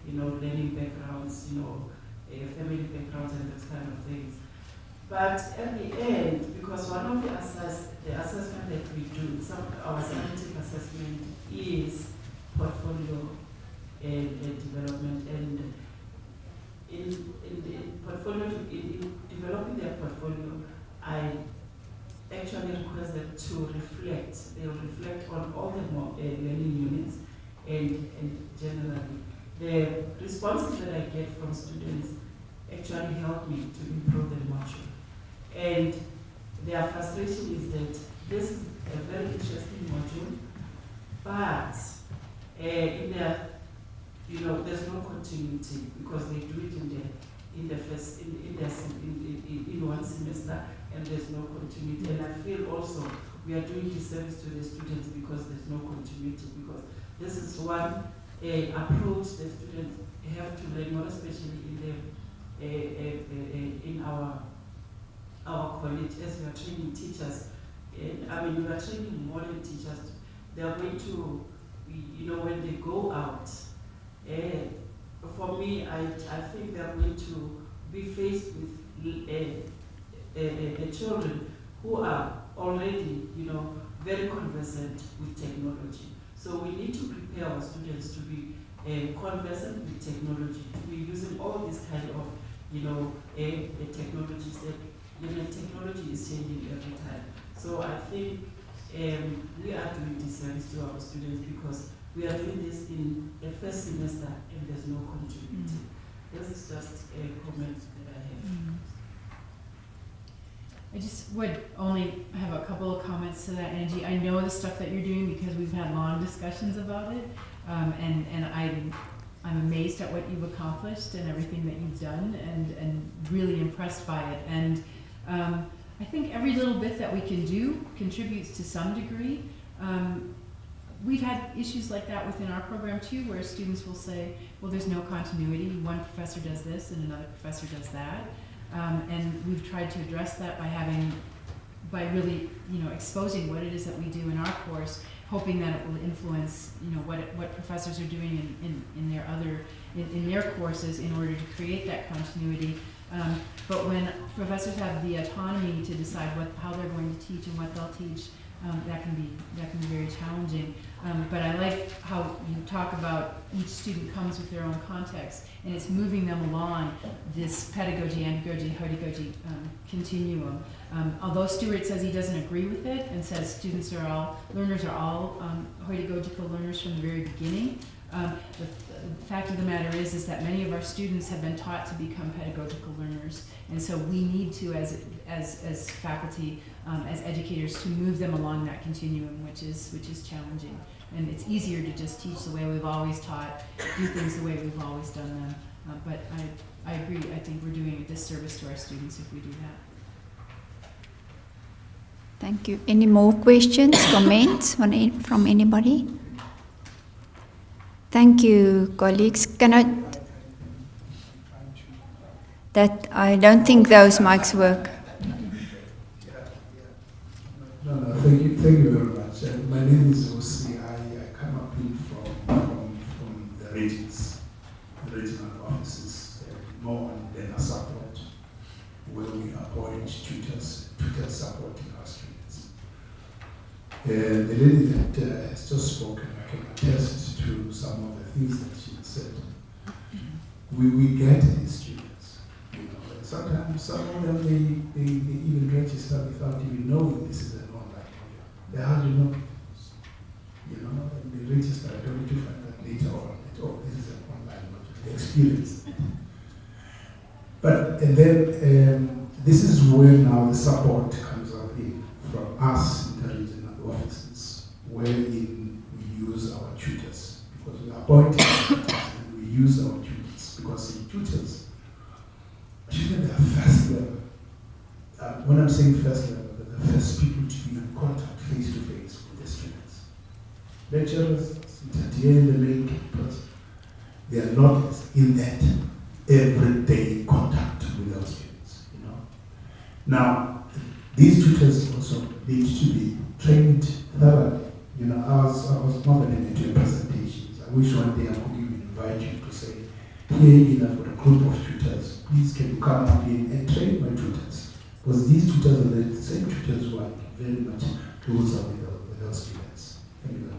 learning backgrounds, family backgrounds, and those kind of things. But at the end, because one of the assessment that we do, our scientific assessment is portfolio development, and in developing their portfolio, I actually request them to reflect. They'll reflect on all the learning units, and generally the responses that I get from students actually help me to improve the module. And their frustration is that this is a very interesting module, but there's no continuity because they do it in one semester, and there's no continuity. And I feel also we are doing disservice to the students because there's no continuity, because this is one approach the students have to learn, more especially in our college, as we are training teachers. We are training modern teachers. They are going to, when they go out, for me, I think they are going to be faced with children who are already, very conversant with technology. So we need to prepare our students to be conversant with technology, to be using all these kind of, technologies that, technology is changing every time. So I think we are doing disservice to our students because we are doing this in the first semester and there's no continuity. This is just a comment that I have. I just would only have a couple of comments to that, Angie. I know the stuff that you're doing because we've had long discussions about it, and I'm amazed at what you've accomplished and everything that you've done, and really impressed by it. And I think every little bit that we can do contributes to some degree. We've had issues like that within our program too, where students will say, well, there's no continuity. One professor does this and another professor does that. And we've tried to address that by really, exposing what it is that we do in our course, hoping that it will influence, what professors are doing in their courses in order to create that continuity. But when professors have the autonomy to decide how they're going to teach and what they'll teach, that can be very challenging. But I like how you talk about each student comes with their own context, and it's moving them along this pedagogy, andragogy, heutagogy continuum. Although Stewart says he doesn't agree with it and says learners are all heutagogical learners from the very beginning, The fact of the matter is that many of our students have been taught to become pedagogical learners, and so we need to, as faculty, as educators, to move them along that continuum, which is challenging. And it's easier to just teach the way we've always taught, do things the way we've always done them. But I agree. I think we're doing a disservice to our students if we do that. Thank you. Any more questions, comments from anybody? Thank you, colleagues. I don't think those mics work. No, thank you very much. My name is Osi. I come up in from the regions, the regional offices, more on data support, where we appoint tutors supporting our students. The lady that has just spoken, I can attest to some of the things that she said. We get these students. Sometimes some of them they even register without even knowing this is an online module. They hardly know. And they register only to find that later on that this is an online module. They experience it. And then this is where now the support comes up in from us in the regional offices, wherein we use our tutors, because we appoint tutors and we use our tutors, because in tutors, they are first level. When I'm saying first level, they're the first people to be in contact face to face with the students. Lecturers sit here in the main campus, they are not in that everyday contact with our students. Now, these tutors also need to be trained thoroughly. I was modeling into presentations. I wish one day I could even invite you to say, here for a group of tutors, please can you come up in and train my tutors? Because these tutors are the same tutors who are very much closer with our students. Thank you very much.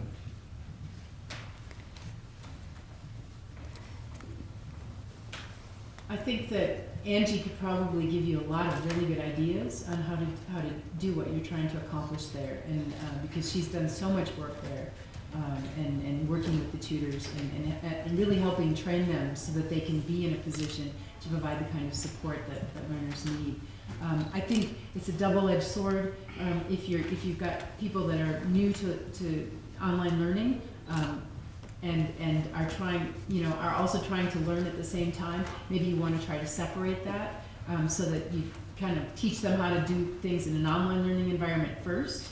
I think that Angie could probably give you a lot of really good ideas on how to do what you're trying to accomplish there, and because she's done so much work there, and working with the tutors and really helping train them so that they can be in a position to provide the kind of support that learners need. I think it's a double-edged sword. If you've got people that are new to online learning, and are also trying to learn at the same time, maybe you want to try to separate that so that you kind of teach them how to do things in an online learning environment first,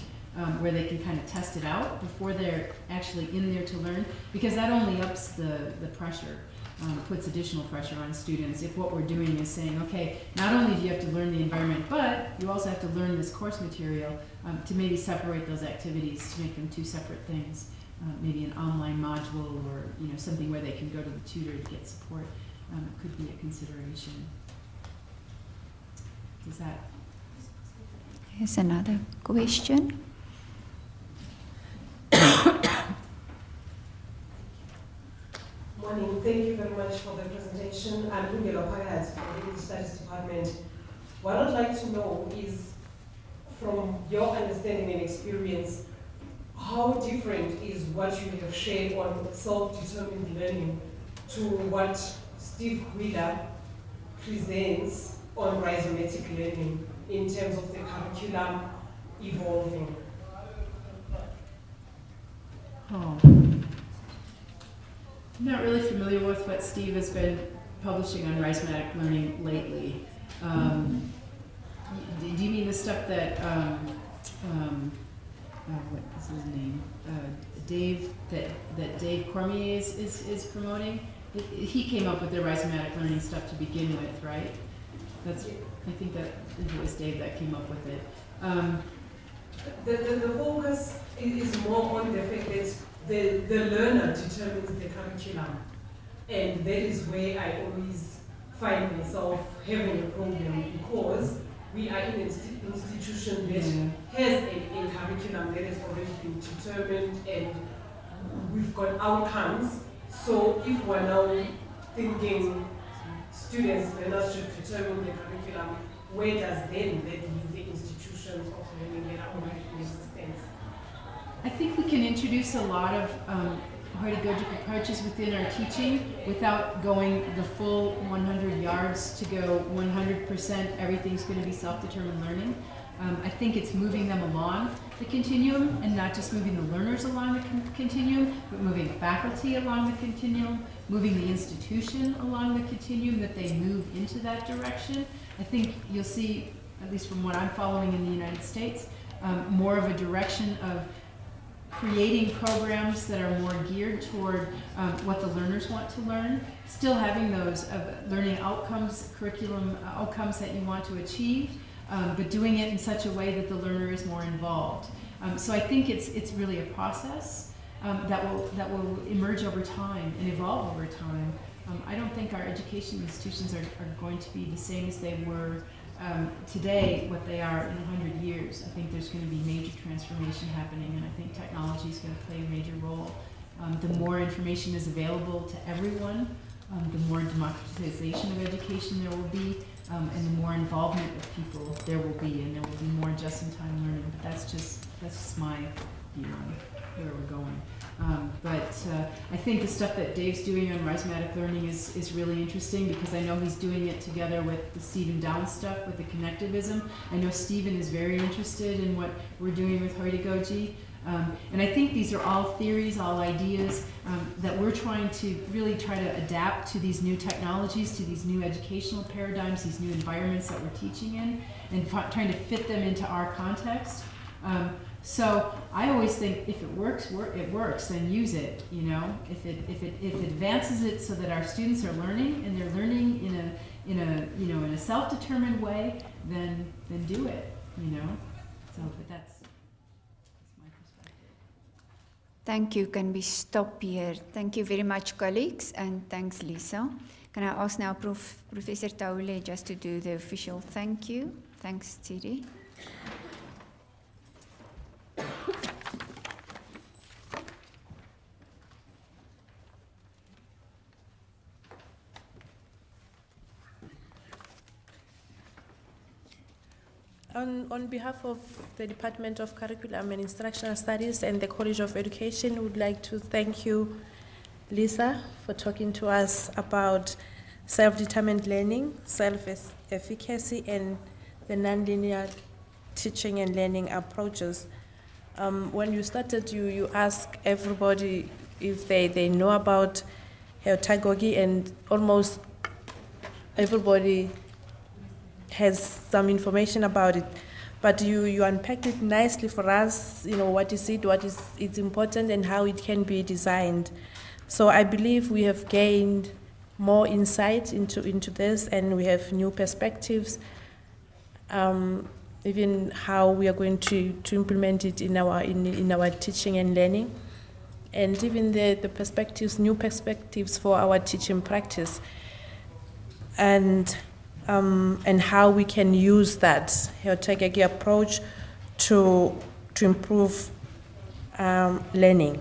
where they can kind of test it out before they're actually in there to learn, because that only ups the pressure, puts additional pressure on students. If what we're doing is saying, okay, not only do you have to learn the environment, but you also have to learn this course material, to maybe separate those activities, to make them two separate things. Maybe an online module, or something where they can go to the tutor to get support, could be a consideration. Does that? Here's another question. Morning. Thank you very much for the presentation. I'm Ungelo Pagaz from the English Studies Department. What I'd like to know is, from your understanding and experience, how different is what you have shared on self-determined learning to what Steve Wheeler presents on rhizomatic learning in terms of the curriculum evolving? I'm not really familiar with what Steve has been publishing on rhizomatic learning lately. Do you mean the stuff that what is his name? Dave, that Dave Cormier is promoting? He came up with the rhizomatic learning stuff to begin with, right? I think that it was Dave that came up with it. The focus is more on the fact that the learner determines the curriculum, and that is where I always find myself having a problem, because we are in an institution that has a curriculum that has already been determined, and we've got outcomes. So if we're now thinking students, learners should determine the curriculum, where does then that leave the institutions of learning that are already in existence? I think we can introduce a lot of heutagogic approaches within our teaching without going the full 100 yards to go 100%, everything's going to be self-determined learning. I think it's moving them along the continuum and not just moving the learners along the continuum, but moving faculty along the continuum, moving the institution along the continuum, that they move into that direction. I think you'll see, at least from what I'm following in the United States, more of a direction of creating programs that are more geared toward what the learners want to learn, still having those learning outcomes, curriculum outcomes that you want to achieve, but doing it in such a way that the learner is more involved. So I think it's really a process that will emerge over time and evolve over time. I don't think our education institutions are going to be the same as they were today, what they are in 100 years. I think there's going to be major transformation happening, and I think technology is going to play a major role. The more information is available to everyone, the more democratization of education there will be, and the more involvement of people there will be, and there will be more just-in-time learning. But that's just my view on where we're going. But I think the stuff that Dave's doing on rhizomatic learning is really interesting, because I know he's doing it together with the Stephen Downs stuff, with the connectivism. I know Stephen is very interested in what we're doing with heutagogy. And I think these are all theories, all ideas that we're trying to really try to adapt to these new technologies, to these new educational paradigms, these new environments that we're teaching in, and trying to fit them into our context. So I always think if it works, it works, then use it. You know, if it advances it so that our students are learning, and they're learning in a self-determined way, then do it. You know, so but that's my perspective. Thank you. Can we stop here? Thank you very much, colleagues, and thanks, Lisa. Can I ask now Professor Taule just to do the official thank you? Thanks, Thierry. On behalf of the Department of Curriculum and Instructional Studies and the College of Education, we would like to thank you, Lisa, for talking to us about self-determined learning, self-efficacy, and the nonlinear teaching and learning approaches. When you started, you asked everybody if they know about heutagogy, and almost everybody has some information about it, but you unpacked it nicely for us. You know, what is it, it's important, and how it can be designed. So I believe we have gained more insight into this, and we have new perspectives, even how we are going to implement it in our teaching and learning, and even the perspectives, new perspectives for our teaching practice, and how we can use that heutagogy approach to improve learning.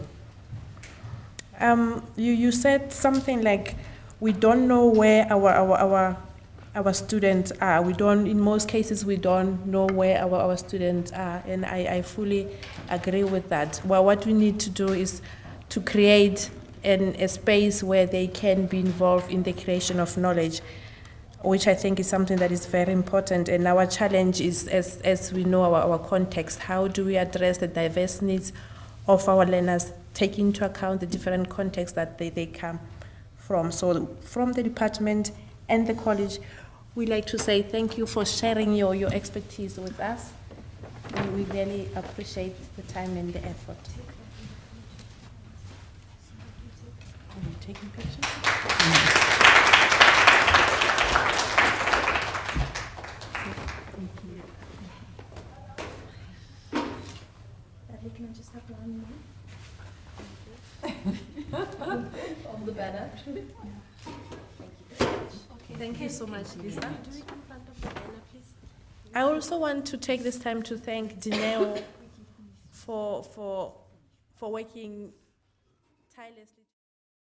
You said something like, we don't know where our students are. In most cases, we don't know where our students are, and I fully agree with that. Well, what we need to do is to create a space where they can be involved in the creation of knowledge, which I think is something that is very important. And our challenge is, as we know our context, how do we address the diverse needs of our learners, take into account the different contexts that they come from. So from the department and the college, we'd like to say thank you for sharing your expertise with us. And we really appreciate the time and the effort. Are you taking pictures? Can I just have one more? Of the banner. Thank you so much, Lisa. I also want to take this time to thank Dineo for working tirelessly.